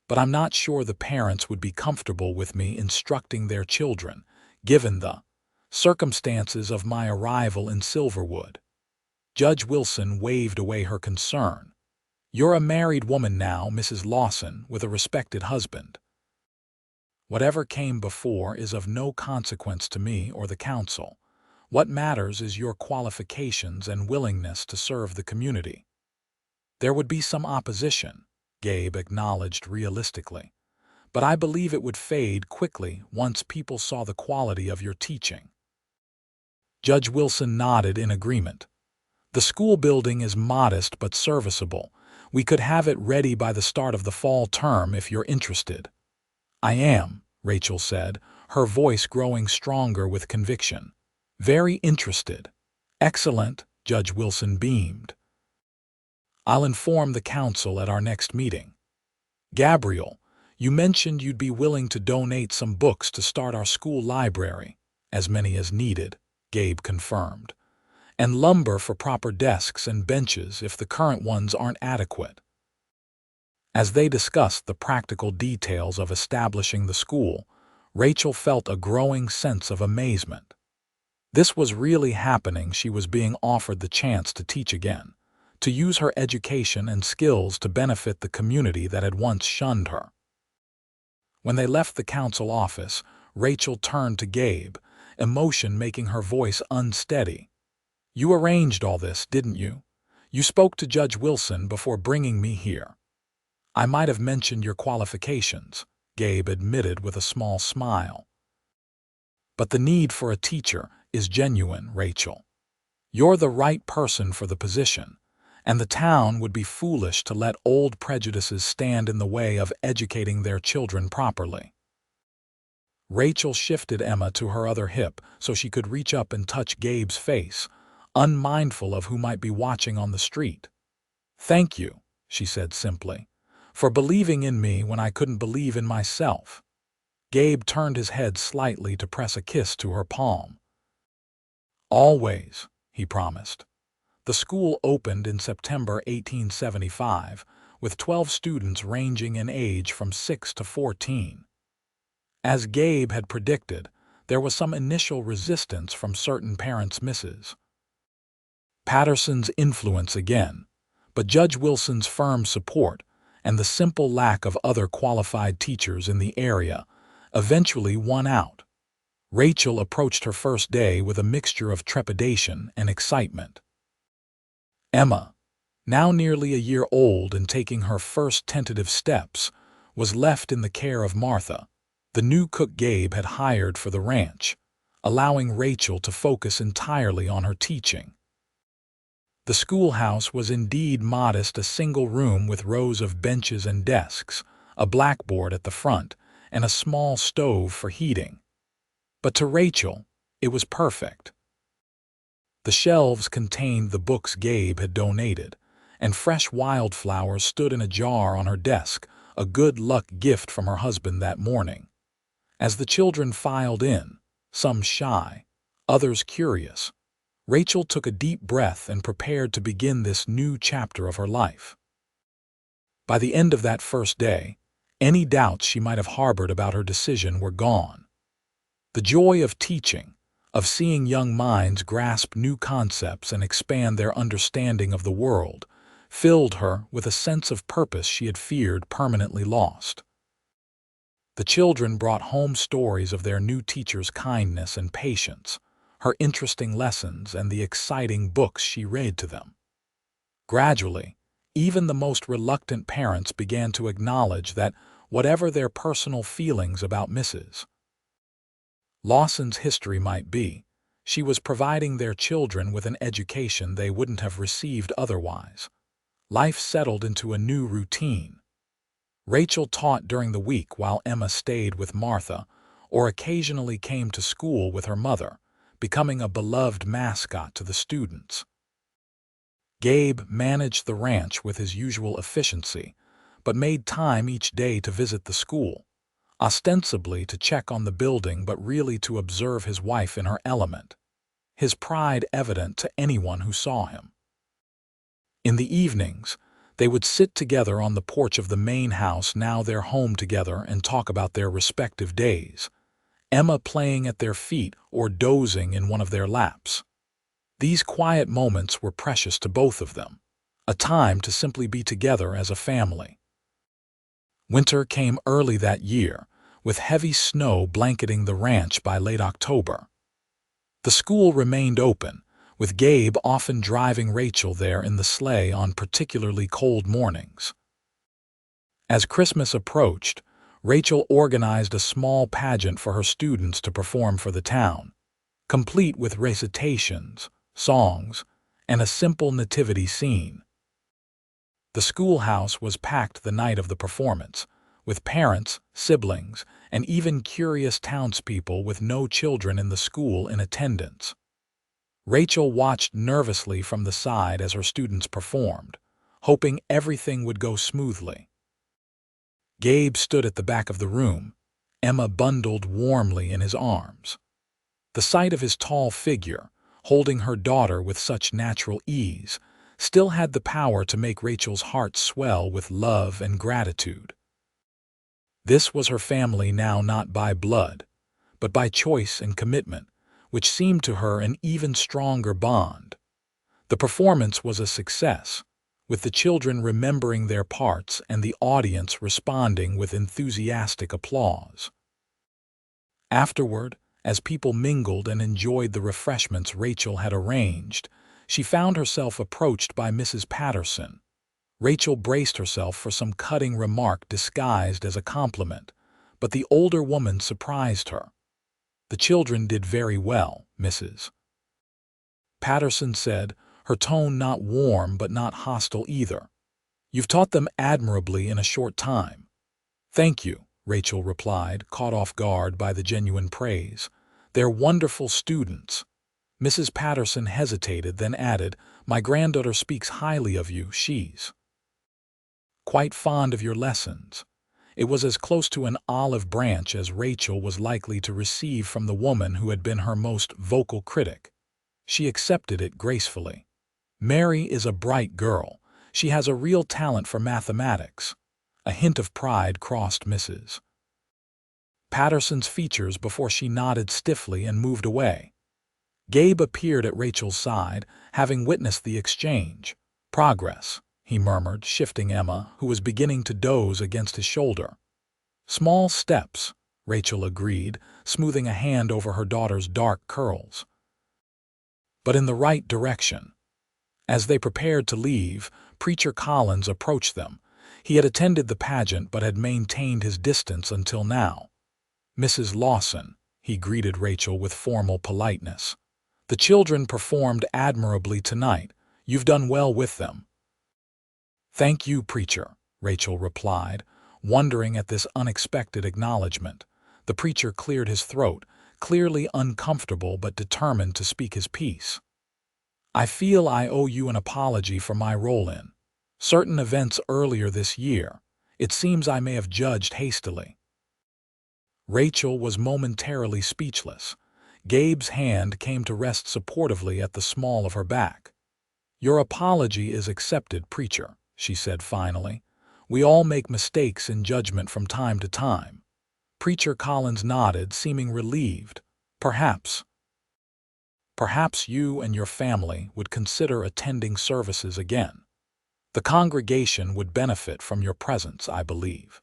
"But I'm not sure the parents would be comfortable with me instructing their children, given the circumstances of my arrival in Silverwood." Judge Wilson waved away her concern. "You're a married woman now, Mrs. Lawson, with a respected husband. Whatever came before is of no consequence to me or the council. What matters is your qualifications and willingness to serve the community." "There would be some opposition," Gabe acknowledged realistically, "but I believe it would fade quickly once people saw the quality of your teaching." Judge Wilson nodded in agreement. "The school building is modest but serviceable. We could have it ready by the start of the fall term if you're interested." "I am," Rachel said, her voice growing stronger with conviction. "Very interested." "Excellent," Judge Wilson beamed. "I'll inform the council at our next meeting." "Gabriel, you mentioned you'd be willing to donate some books to start our school library." "As many as needed," Gabe confirmed. "And lumber for proper desks and benches if the current ones aren't adequate." As they discussed the practical details of establishing the school, Rachel felt a growing sense of amazement. This was really happening. She was being offered the chance to teach again, to use her education and skills to benefit the community that had once shunned her. When they left the council office, Rachel turned to Gabe, emotion making her voice unsteady. "You arranged all this, didn't you? You spoke to Judge Wilson before bringing me here." "I might have mentioned your qualifications," Gabe admitted with a small smile. "But the need for a teacher is genuine, Rachel. You're the right person for the position, and the town would be foolish to let old prejudices stand in the way of educating their children properly." Rachel shifted Emma to her other hip so she could reach up and touch Gabe's face, unmindful of who might be watching on the street. "Thank you," she said simply, "for believing in me when I couldn't believe in myself." Gabe turned his head slightly to press a kiss to her palm. "Always," he promised. The school opened in September 1875, with 12 students ranging in age from 6 to 14. As Gabe had predicted, there was some initial resistance from certain parents' Mrs. Patterson's influence again, but Judge Wilson's firm support and the simple lack of other qualified teachers in the area eventually won out. Rachel approached her first day with a mixture of trepidation and excitement. Emma, now nearly a year old and taking her first tentative steps, was left in the care of Martha, the new cook Gabe had hired for the ranch, allowing Rachel to focus entirely on her teaching. The schoolhouse was indeed modest, a single room with rows of benches and desks, a blackboard at the front, and a small stove for heating. But to Rachel, it was perfect. The shelves contained the books Gabe had donated, and fresh wildflowers stood in a jar on her desk, a good luck gift from her husband that morning. As the children filed in, some shy, others curious, Rachel took a deep breath and prepared to begin this new chapter of her life. By the end of that first day, any doubts she might have harbored about her decision were gone. The joy of teaching, of seeing young minds grasp new concepts and expand their understanding of the world, filled her with a sense of purpose she had feared permanently lost. The children brought home stories of their new teacher's kindness and patience, her interesting lessons, and the exciting books she read to them. Gradually, even the most reluctant parents began to acknowledge that whatever their personal feelings about Mrs. Lawson's history might be, she was providing their children with an education they wouldn't have received otherwise. Life settled into a new routine. Rachel taught during the week while Emma stayed with Martha, or occasionally came to school with her mother, becoming a beloved mascot to the students. Gabe managed the ranch with his usual efficiency, but made time each day to visit the school, ostensibly to check on the building but really to observe his wife in her element, his pride evident to anyone who saw him. In the evenings, they would sit together on the porch of the main house, now their home, together and talk about their respective days, Emma playing at their feet or dozing in one of their laps. These quiet moments were precious to both of them, a time to simply be together as a family. Winter came early that year, with heavy snow blanketing the ranch by late October. The school remained open, with Gabe often driving Rachel there in the sleigh on particularly cold mornings. As Christmas approached, Rachel organized a small pageant for her students to perform for the town, complete with recitations, songs, and a simple nativity scene. The schoolhouse was packed the night of the performance, with parents, siblings, and even curious townspeople with no children in the school in attendance. Rachel watched nervously from the side as her students performed, hoping everything would go smoothly. Gabe stood at the back of the room, Emma bundled warmly in his arms. The sight of his tall figure, holding her daughter with such natural ease, still had the power to make Rachel's heart swell with love and gratitude. This was her family now, not by blood, but by choice and commitment, which seemed to her an even stronger bond. The performance was a success, with the children remembering their parts and the audience responding with enthusiastic applause. Afterward, as people mingled and enjoyed the refreshments Rachel had arranged, she found herself approached by Mrs. Patterson. Rachel braced herself for some cutting remark disguised as a compliment, but the older woman surprised her. "The children did very well, Mrs. Patterson said, her tone not warm but not hostile either. "You've taught them admirably in a short time." "Thank you," Rachel replied, caught off guard by the genuine praise. "They're wonderful students." Mrs. Patterson hesitated, then added, "My granddaughter speaks highly of you. She's quite fond of your lessons." It was as close to an olive branch as Rachel was likely to receive from the woman who had been her most vocal critic. She accepted it gracefully. "Mary is a bright girl. She has a real talent for mathematics." A hint of pride crossed Mrs. Patterson's features before she nodded stiffly and moved away. Gabe appeared at Rachel's side, having witnessed the exchange. "Progress," he murmured, shifting Emma, who was beginning to doze, against his shoulder. "Small steps," Rachel agreed, smoothing a hand over her daughter's dark curls. "But in the right direction." As they prepared to leave, Preacher Collins approached them. He had attended the pageant but had maintained his distance until now. "Mrs. Lawson," he greeted Rachel with formal politeness. "The children performed admirably tonight. You've done well with them." "Thank you, Preacher," Rachel replied, wondering at this unexpected acknowledgement. The preacher cleared his throat, clearly uncomfortable but determined to speak his piece. "I feel I owe you an apology for my role in certain events earlier this year. It seems I may have judged hastily." Rachel was momentarily speechless. Gabe's hand came to rest supportively at the small of her back. "Your apology is accepted, Preacher," she said finally. "We all make mistakes in judgment from time to time." Preacher Collins nodded, seeming relieved. Perhaps you and your family would consider attending services again. The congregation would benefit from your presence, I believe."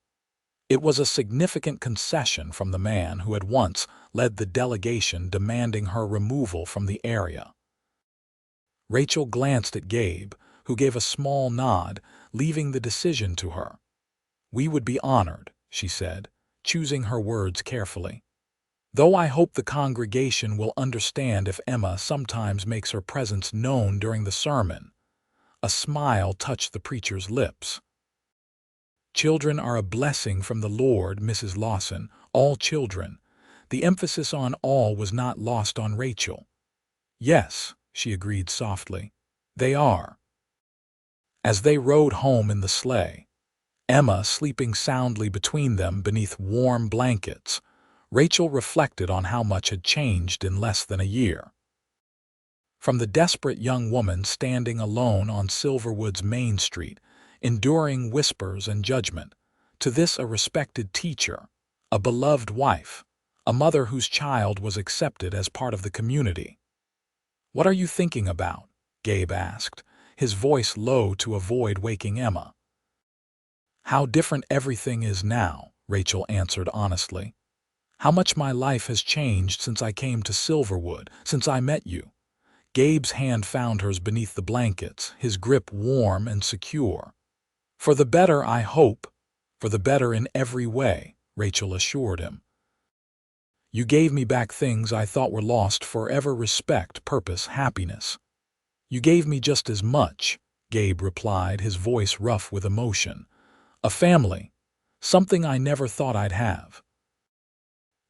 It was a significant concession from the man who had once led the delegation demanding her removal from the area. Rachel glanced at Gabe, who gave a small nod, leaving the decision to her. "We would be honored," she said, choosing her words carefully. "Though I hope the congregation will understand if Emma sometimes makes her presence known during the sermon." A smile touched the preacher's lips. "Children are a blessing from the Lord, Mrs. Lawson, all children." The emphasis on all was not lost on Rachel. "Yes," she agreed softly, "they are." As they rode home in the sleigh, Emma sleeping soundly between them beneath warm blankets, Rachel reflected on how much had changed in less than a year. From the desperate young woman standing alone on Silverwood's Main Street, enduring whispers and judgment, to this a respected teacher, a beloved wife, a mother whose child was accepted as part of the community. "What are you thinking about?" Gabe asked, his voice low to avoid waking Emma. "How different everything is now," Rachel answered honestly. "How much my life has changed since I came to Silverwood, since I met you." Gabe's hand found hers beneath the blankets, his grip warm and secure. "For the better, I hope. For the better in every way," Rachel assured him. "You gave me back things I thought were lost forever: respect, purpose, happiness." "You gave me just as much," Gabe replied, his voice rough with emotion. "A family, something I never thought I'd have."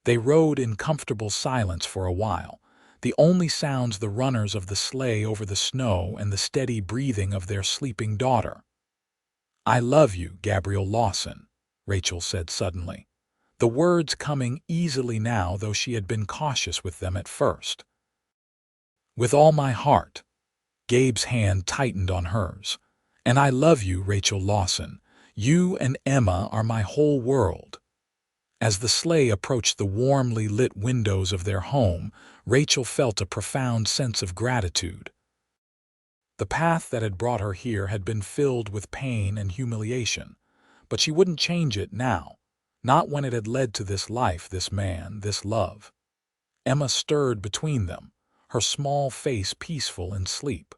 They rode in comfortable silence for a while, the only sounds the runners of the sleigh over the snow and the steady breathing of their sleeping daughter. "I love you, Gabrielle Lawson," Rachel said suddenly, the words coming easily now, though she had been cautious with them at first. "With all my heart." Gabe's hand tightened on hers. "And I love you, Rachel Lawson. You and Emma are my whole world." As the sleigh approached the warmly lit windows of their home, Rachel felt a profound sense of gratitude. The path that had brought her here had been filled with pain and humiliation, but she wouldn't change it now, not when it had led to this life, this man, this love. Emma stirred between them, her small face peaceful in sleep.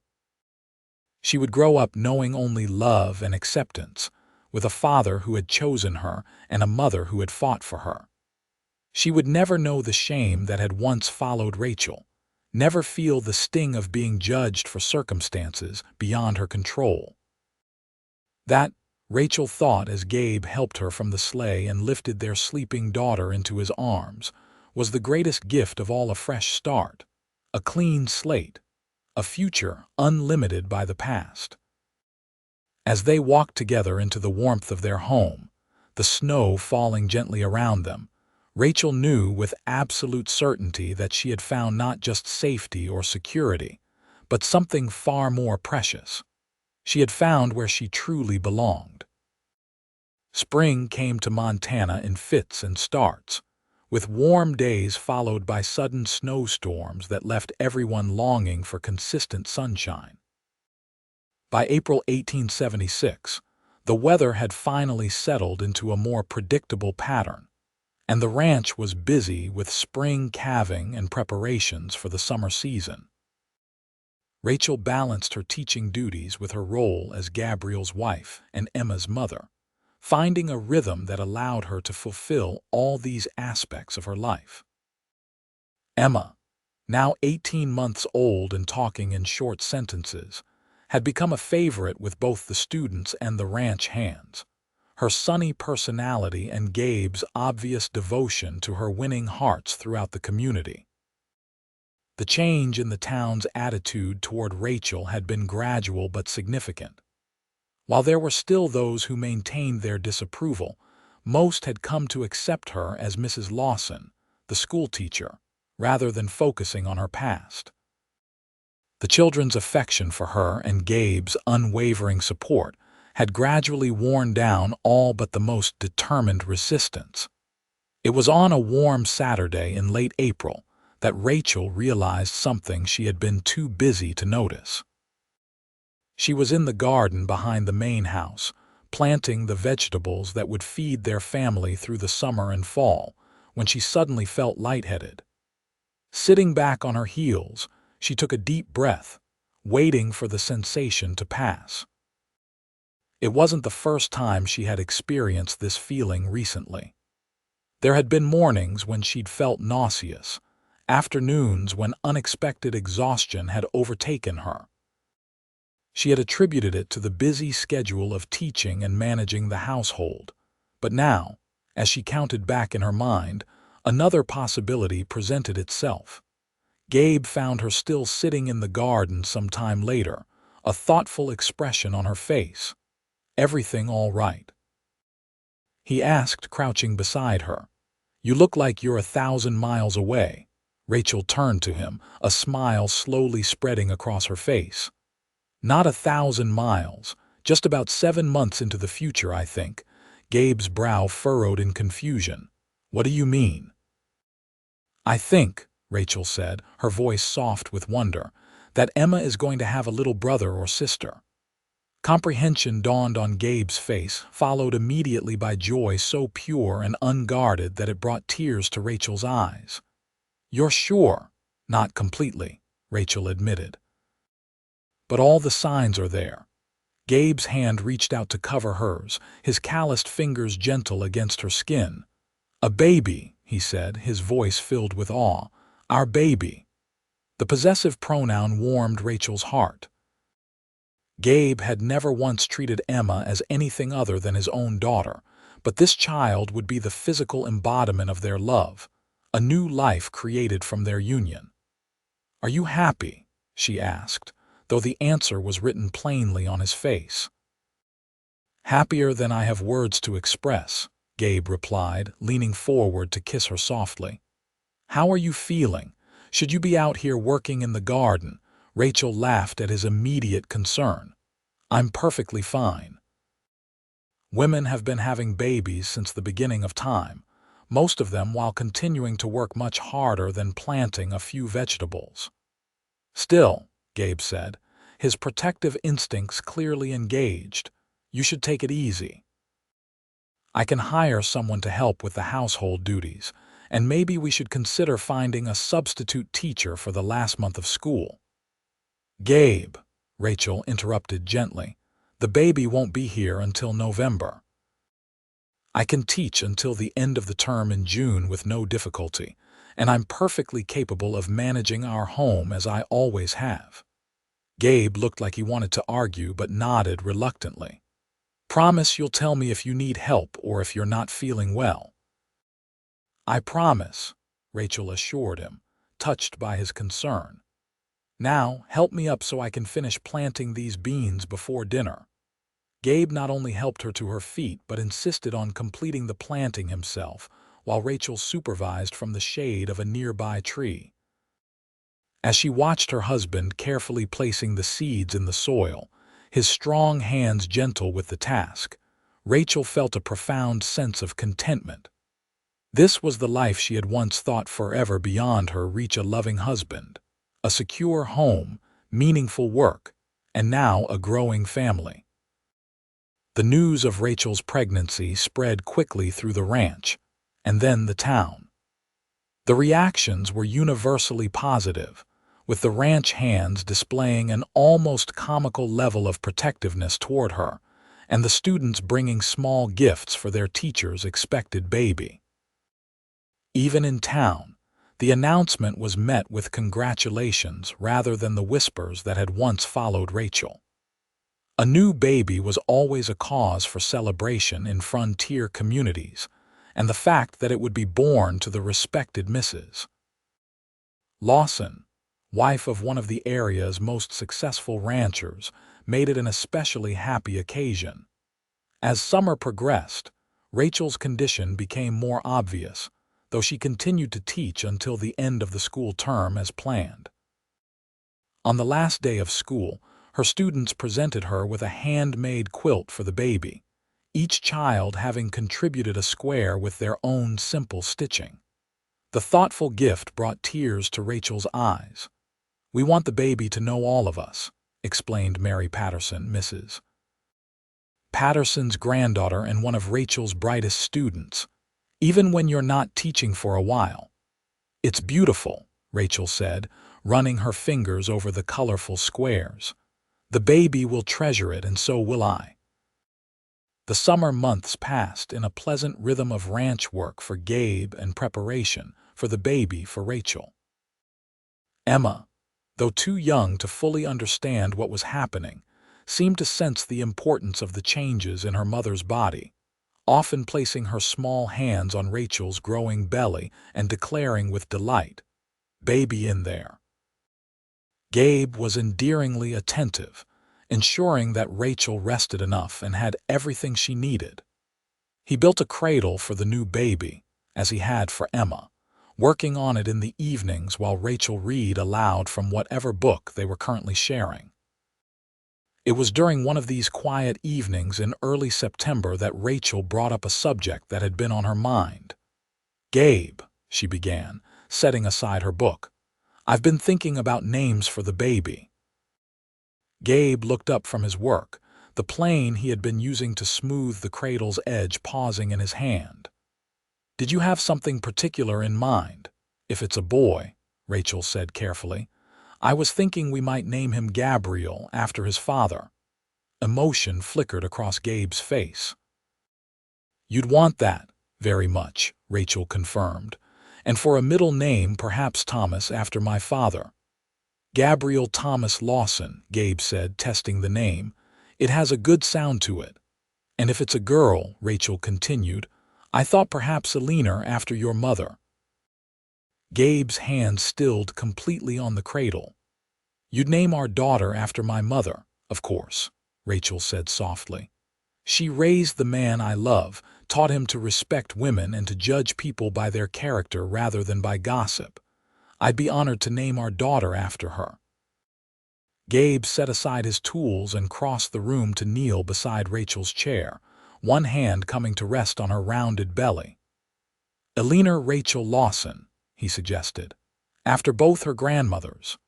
She would grow up knowing only love and acceptance, with a father who had chosen her and a mother who had fought for her. She would never know the shame that had once followed Rachel, never feel the sting of being judged for circumstances beyond her control. That, Rachel thought as Gabe helped her from the sleigh and lifted their sleeping daughter into his arms, was the greatest gift of all: a fresh start, a clean slate, a future unlimited by the past. As they walked together into the warmth of their home, the snow falling gently around them, Rachel knew with absolute certainty that she had found not just safety or security, but something far more precious. She had found where she truly belonged. Spring came to Montana in fits and starts, with warm days followed by sudden snowstorms that left everyone longing for consistent sunshine. By April 1876, the weather had finally settled into a more predictable pattern, and the ranch was busy with spring calving and preparations for the summer season. Rachel balanced her teaching duties with her role as Gabrielle's wife and Emma's mother, finding a rhythm that allowed her to fulfill all these aspects of her life. Emma, now 18 months old and talking in short sentences, had become a favorite with both the students and the ranch hands. Her sunny personality and Gabe's obvious devotion to her winning hearts throughout the community. The change in the town's attitude toward Rachel had been gradual but significant. While there were still those who maintained their disapproval, most had come to accept her as Mrs. Lawson, the schoolteacher, rather than focusing on her past. The children's affection for her and Gabe's unwavering support had gradually worn down all but the most determined resistance. It was on a warm Saturday in late April that Rachel realized something she had been too busy to notice. She was in the garden behind the main house, planting the vegetables that would feed their family through the summer and fall, when she suddenly felt lightheaded. Sitting back on her heels, she took a deep breath, waiting for the sensation to pass. It wasn't the first time she had experienced this feeling recently. There had been mornings when she'd felt nauseous, afternoons when unexpected exhaustion had overtaken her. She had attributed it to the busy schedule of teaching and managing the household. But now, as she counted back in her mind, another possibility presented itself. Gabe found her still sitting in the garden some time later, a thoughtful expression on her face. "Everything all right?" he asked, crouching beside her. "You look like you're 1,000 miles away." Rachel turned to him, a smile slowly spreading across her face. "Not 1,000 miles, just about 7 months into the future, I think." Gabe's brow furrowed in confusion. "What do you mean?" "I think," Rachel said, her voice soft with wonder, "that Emma is going to have a little brother or sister." Comprehension dawned on Gabe's face, followed immediately by joy so pure and unguarded that it brought tears to Rachel's eyes. "You're sure?" "Not completely," Rachel admitted. "But all the signs are there." Gabe's hand reached out to cover hers, his calloused fingers gentle against her skin. "A baby," he said, his voice filled with awe. "Our baby." The possessive pronoun warmed Rachel's heart. Gabe had never once treated Emma as anything other than his own daughter, but this child would be the physical embodiment of their love, a new life created from their union. "Are you happy?" she asked, though the answer was written plainly on his face. "Happier than I have words to express," Gabe replied, leaning forward to kiss her softly. "How are you feeling? Should you be out here working in the garden?" Rachel laughed at his immediate concern. "I'm perfectly fine." Women have been having babies since the beginning of time, most of them while continuing to work much harder than planting a few vegetables. "Still," Gabe said, his protective instincts clearly engaged, "you should take it easy. I can hire someone to help with the household duties, and maybe we should consider finding a substitute teacher for the last month of school." "Gabe," Rachel interrupted gently, "the baby won't be here until November. I can teach until the end of the term in June with no difficulty, and I'm perfectly capable of managing our home as I always have." Gabe looked like he wanted to argue but nodded reluctantly. "Promise you'll tell me if you need help or if you're not feeling well." "I promise," Rachel assured him, touched by his concern. "Now, help me up so I can finish planting these beans before dinner." Gabe not only helped her to her feet but insisted on completing the planting himself, while Rachel supervised from the shade of a nearby tree. As she watched her husband carefully placing the seeds in the soil, his strong hands gentle with the task, Rachel felt a profound sense of contentment. This was the life she had once thought forever beyond her reach: a loving husband, a secure home, meaningful work, and now a growing family. The news of Rachel's pregnancy spread quickly through the ranch, and then the town. The reactions were universally positive, with the ranch hands displaying an almost comical level of protectiveness toward her, and the students bringing small gifts for their teacher's expected baby. Even in town, the announcement was met with congratulations rather than the whispers that had once followed Rachel. A new baby was always a cause for celebration in frontier communities, and the fact that it would be born to the respected Mrs. Lawson, wife of one of the area's most successful ranchers, made it an especially happy occasion. As summer progressed, Rachel's condition became more obvious, though she continued to teach until the end of the school term as planned. On the last day of school, her students presented her with a handmade quilt for the baby, each child having contributed a square with their own simple stitching. The thoughtful gift brought tears to Rachel's eyes. "We want the baby to know all of us," explained Mary Patterson, Mrs. Patterson's granddaughter and one of Rachel's brightest students, "even when you're not teaching for a while." "It's beautiful," Rachel said, running her fingers over the colorful squares. "The baby will treasure it, and so will I." The summer months passed in a pleasant rhythm of ranch work for Gabe and preparation for the baby for Rachel. Emma, though too young to fully understand what was happening, seemed to sense the importance of the changes in her mother's body, often placing her small hands on Rachel's growing belly and declaring with delight, "Baby in there." Gabe was endearingly attentive, ensuring that Rachel rested enough and had everything she needed. He built a cradle for the new baby, as he had for Emma, working on it in the evenings while Rachel read aloud from whatever book they were currently sharing. It was during one of these quiet evenings in early September that Rachel brought up a subject that had been on her mind. "Gabe," she began, setting aside her book, "I've been thinking about names for the baby." Gabe looked up from his work, the plane he had been using to smooth the cradle's edge pausing in his hand. "Did you have something particular in mind? If it's a boy," Rachel said carefully, "I was thinking we might name him Gabriel after his father." Emotion flickered across Gabe's face. "You'd want that, very much," Rachel confirmed, "and for a middle name perhaps Thomas after my father." "Gabriel Thomas Lawson," Gabe said, testing the name. "It has a good sound to it." "And if it's a girl," Rachel continued, "I thought perhaps Alina after your mother." Gabe's hand stilled completely on the cradle. "You'd name our daughter after my mother, of course," Rachel said softly. "She raised the man I love, taught him to respect women and to judge people by their character rather than by gossip. I'd be honored to name our daughter after her." Gabe set aside his tools and crossed the room to kneel beside Rachel's chair, one hand coming to rest on her rounded belly. "Alina Rachel Lawson," he suggested, "after both her grandmothers."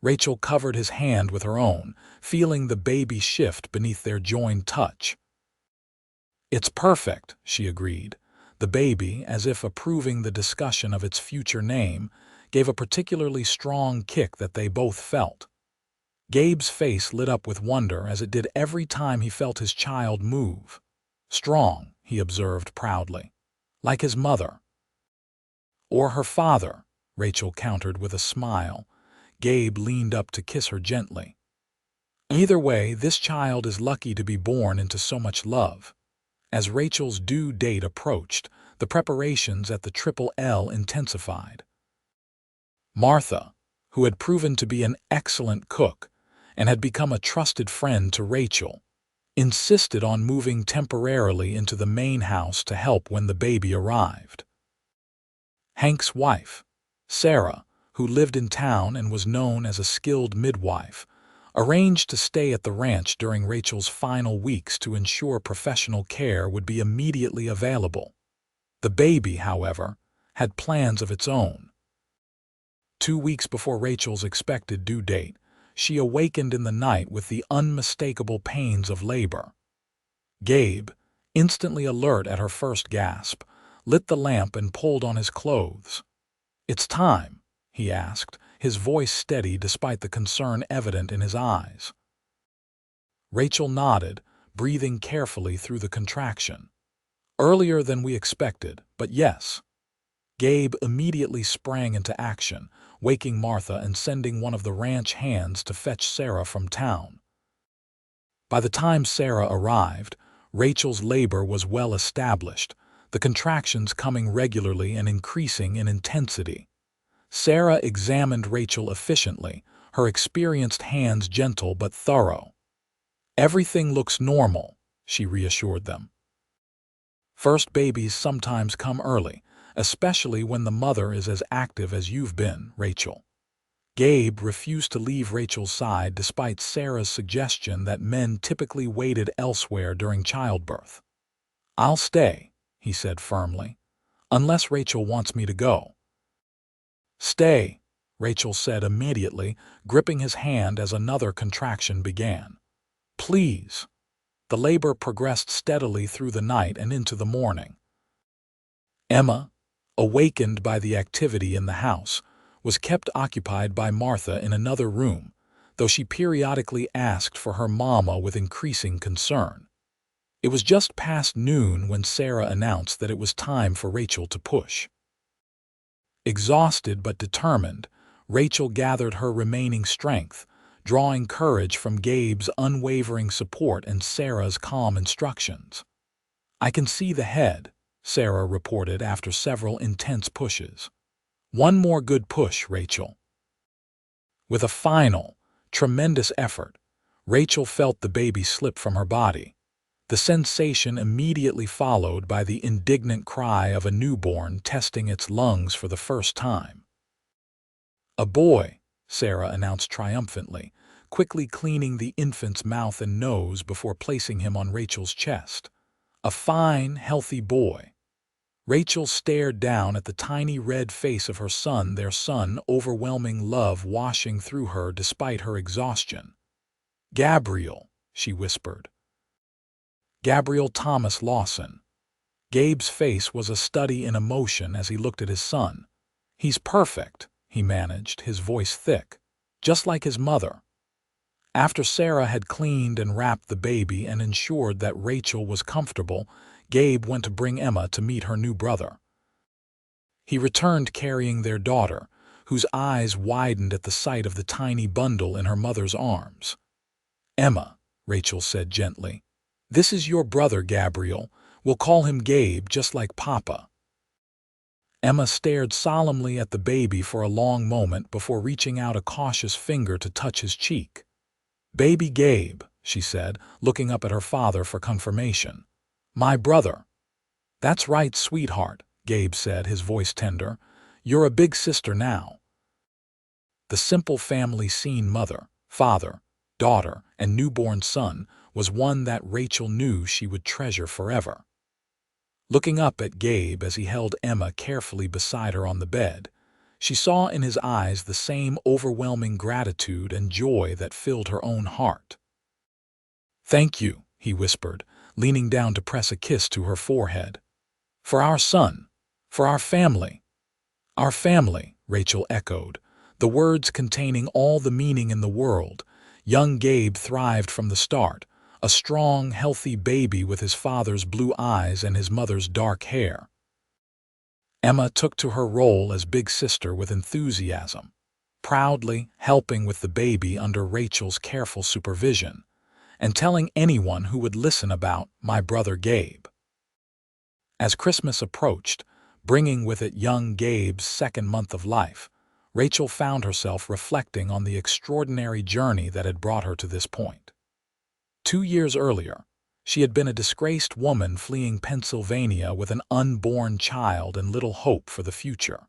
Rachel covered his hand with her own, feeling the baby shift beneath their joined touch. "It's perfect," she agreed. The baby, as if approving the discussion of its future name, gave a particularly strong kick that they both felt. Gabe's face lit up with wonder as it did every time he felt his child move. "Strong," he observed proudly. "Like his mother." "Or her father," Rachel countered with a smile. Gabe leaned up to kiss her gently. "Either way, this child is lucky to be born into so much love." As Rachel's due date approached, the preparations at the Triple L intensified. Martha, who had proven to be an excellent cook and had become a trusted friend to Rachel, insisted on moving temporarily into the main house to help when the baby arrived. Hank's wife, Sarah, who lived in town and was known as a skilled midwife, arranged to stay at the ranch during Rachel's final weeks to ensure professional care would be immediately available. The baby, however, had plans of its own. 2 weeks before Rachel's expected due date, she awakened in the night with the unmistakable pains of labor. Gabe, instantly alert at her first gasp, lit the lamp and pulled on his clothes. "It's time," he asked, his voice steady despite the concern evident in his eyes. Rachel nodded, breathing carefully through the contraction. "Earlier than we expected, but yes." Gabe immediately sprang into action, waking Martha and sending one of the ranch hands to fetch Sarah from town. By the time Sarah arrived, Rachel's labor was well established, the contractions coming regularly and increasing in intensity. Sarah examined Rachel efficiently, her experienced hands gentle but thorough. "Everything looks normal," she reassured them. "First babies sometimes come early, especially when the mother is as active as you've been, Rachel." Gabe refused to leave Rachel's side despite Sarah's suggestion that men typically waited elsewhere during childbirth. "I'll stay," he said firmly, "unless Rachel wants me to go." "Stay," Rachel said immediately, gripping his hand as another contraction began. "Please." The labor progressed steadily through the night and into the morning. Emma, awakened by the activity in the house, was kept occupied by Martha in another room, though she periodically asked for her mama with increasing concern. It was just past noon when Sarah announced that it was time for Rachel to push. Exhausted but determined, Rachel gathered her remaining strength, drawing courage from Gabe's unwavering support and Sarah's calm instructions. "I can see the head," Sarah reported after several intense pushes. "One more good push, Rachel." With a final, tremendous effort, Rachel felt the baby slip from her body, the sensation immediately followed by the indignant cry of a newborn testing its lungs for the first time. "A boy," Sarah announced triumphantly, quickly cleaning the infant's mouth and nose before placing him on Rachel's chest. "A fine, healthy boy." Rachel stared down at the tiny red face of her son, their son, overwhelming love washing through her despite her exhaustion. "Gabriel," she whispered. "Gabriel Thomas Lawson." Gabe's face was a study in emotion as he looked at his son. "He's perfect," he managed, his voice thick, "just like his mother." After Sarah had cleaned and wrapped the baby and ensured that Rachel was comfortable, Gabe went to bring Emma to meet her new brother. He returned carrying their daughter, whose eyes widened at the sight of the tiny bundle in her mother's arms. "Emma," Rachel said gently, "this is your brother Gabriel. We'll call him Gabe, just like Papa." Emma stared solemnly at the baby for a long moment before reaching out a cautious finger to touch his cheek. "Baby Gabe," she said, looking up at her father for confirmation. "My brother." "That's right, sweetheart," Gabe said, his voice tender. "You're a big sister now." The simple family scene, mother, father, daughter, and newborn son, was one that Rachel knew she would treasure forever. Looking up at Gabe as he held Emma carefully beside her on the bed, she saw in his eyes the same overwhelming gratitude and joy that filled her own heart. "Thank you," he whispered, leaning down to press a kiss to her forehead. "For our son, for our family." "Our family," Rachel echoed, the words containing all the meaning in the world. Young Gabe thrived from the start, a strong, healthy baby with his father's blue eyes and his mother's dark hair. Emma took to her role as big sister with enthusiasm, proudly helping with the baby under Rachel's careful supervision, and telling anyone who would listen about "my brother Gabe." As Christmas approached, bringing with it young Gabe's second month of life, Rachel found herself reflecting on the extraordinary journey that had brought her to this point. 2 years earlier, she had been a disgraced woman fleeing Pennsylvania with an unborn child and little hope for the future.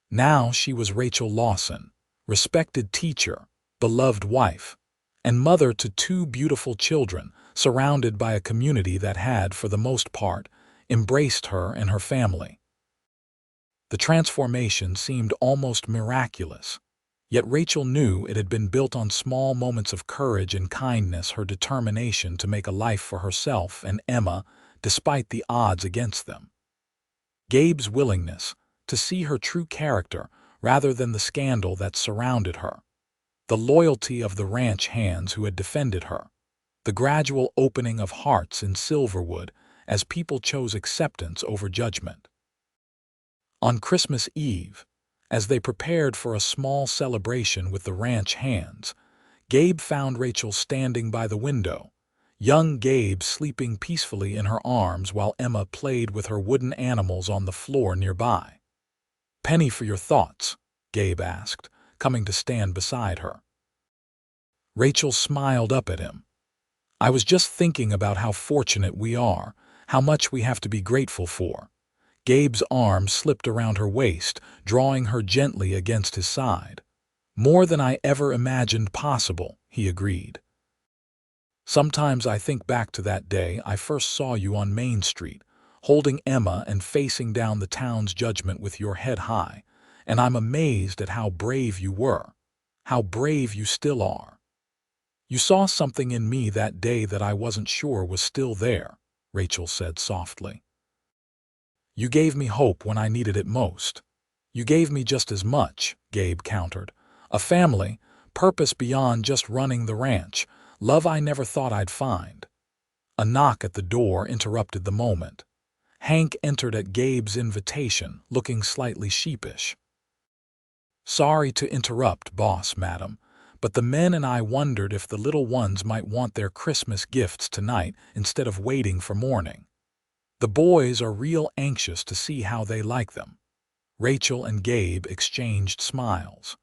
Now she was Rachel Lawson, respected teacher, beloved wife, and mother to 2 beautiful children, surrounded by a community that had, for the most part, embraced her and her family. The transformation seemed almost miraculous, yet Rachel knew it had been built on small moments of courage and kindness, her determination to make a life for herself and Emma despite the odds against them. Gabe's willingness to see her true character rather than the scandal that surrounded her, the loyalty of the ranch hands who had defended her, the gradual opening of hearts in Silverwood as people chose acceptance over judgment. On Christmas Eve, as they prepared for a small celebration with the ranch hands, Gabe found Rachel standing by the window, young Gabe sleeping peacefully in her arms while Emma played with her wooden animals on the floor nearby. "Penny for your thoughts?" Gabe asked, coming to stand beside her. Rachel smiled up at him. "I was just thinking about how fortunate we are, how much we have to be grateful for." Gabe's arm slipped around her waist, drawing her gently against his side. "More than I ever imagined possible," he agreed. "Sometimes I think back to that day I first saw you on Main Street, holding Emma and facing down the town's judgment with your head high, and I'm amazed at how brave you were, how brave you still are. You saw something in me that day that I wasn't sure was still there," Rachel said softly. "You gave me hope when I needed it most." You gave me just as much, Gabe countered. A family, purpose beyond just running the ranch, love I never thought I'd find. A knock at the door interrupted the moment. Hank entered at Gabe's invitation, looking slightly sheepish. Sorry to interrupt, boss, madam, but the men and I wondered if the little ones might want their Christmas gifts tonight instead of waiting for morning. The boys are real anxious to see how they like them. Rachel and Gabe exchanged smiles.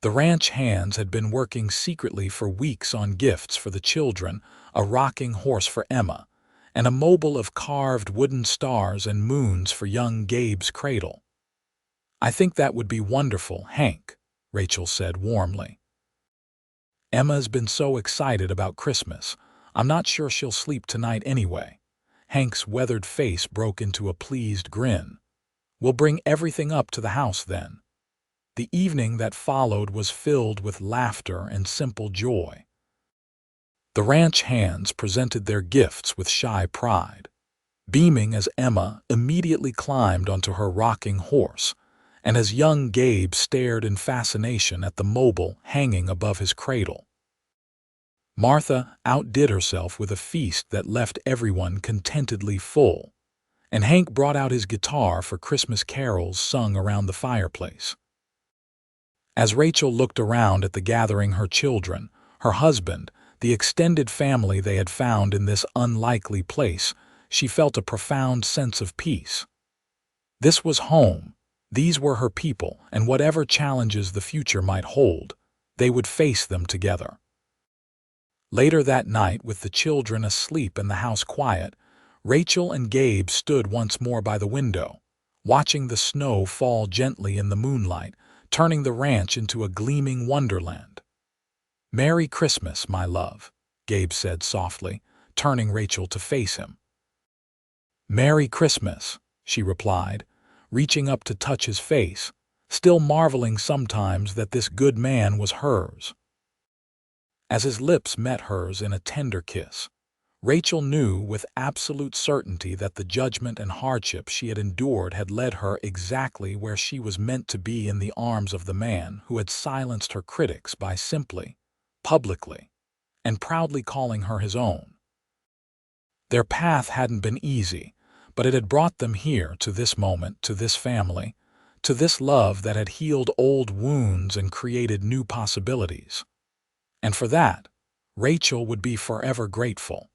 The ranch hands had been working secretly for weeks on gifts for the children, a rocking horse for Emma, and a mobile of carved wooden stars and moons for young Gabe's cradle. I think that would be wonderful, Hank, Rachel said warmly. Emma's been so excited about Christmas. I'm not sure she'll sleep tonight anyway. Hank's weathered face broke into a pleased grin. We'll bring everything up to the house then. The evening that followed was filled with laughter and simple joy. The ranch hands presented their gifts with shy pride, beaming as Emma immediately climbed onto her rocking horse, and as young Gabe stared in fascination at the mobile hanging above his cradle. Martha outdid herself with a feast that left everyone contentedly full, and Hank brought out his guitar for Christmas carols sung around the fireplace. As Rachel looked around at the gathering, her children, her husband, the extended family they had found in this unlikely place, she felt a profound sense of peace. This was home. These were her people, and whatever challenges the future might hold, they would face them together. Later that night, with the children asleep and the house quiet, Rachel and Gabe stood once more by the window, watching the snow fall gently in the moonlight, turning the ranch into a gleaming wonderland. "Merry Christmas, my love," Gabe said softly, turning Rachel to face him. "Merry Christmas," she replied, reaching up to touch his face, still marveling sometimes that this good man was hers. As his lips met hers in a tender kiss, Rachel knew with absolute certainty that the judgment and hardship she had endured had led her exactly where she was meant to be, in the arms of the man who had silenced her critics by simply, publicly, and proudly calling her his own. Their path hadn't been easy, but it had brought them here, to this moment, to this family, to this love that had healed old wounds and created new possibilities. And for that, Rachel would be forever grateful.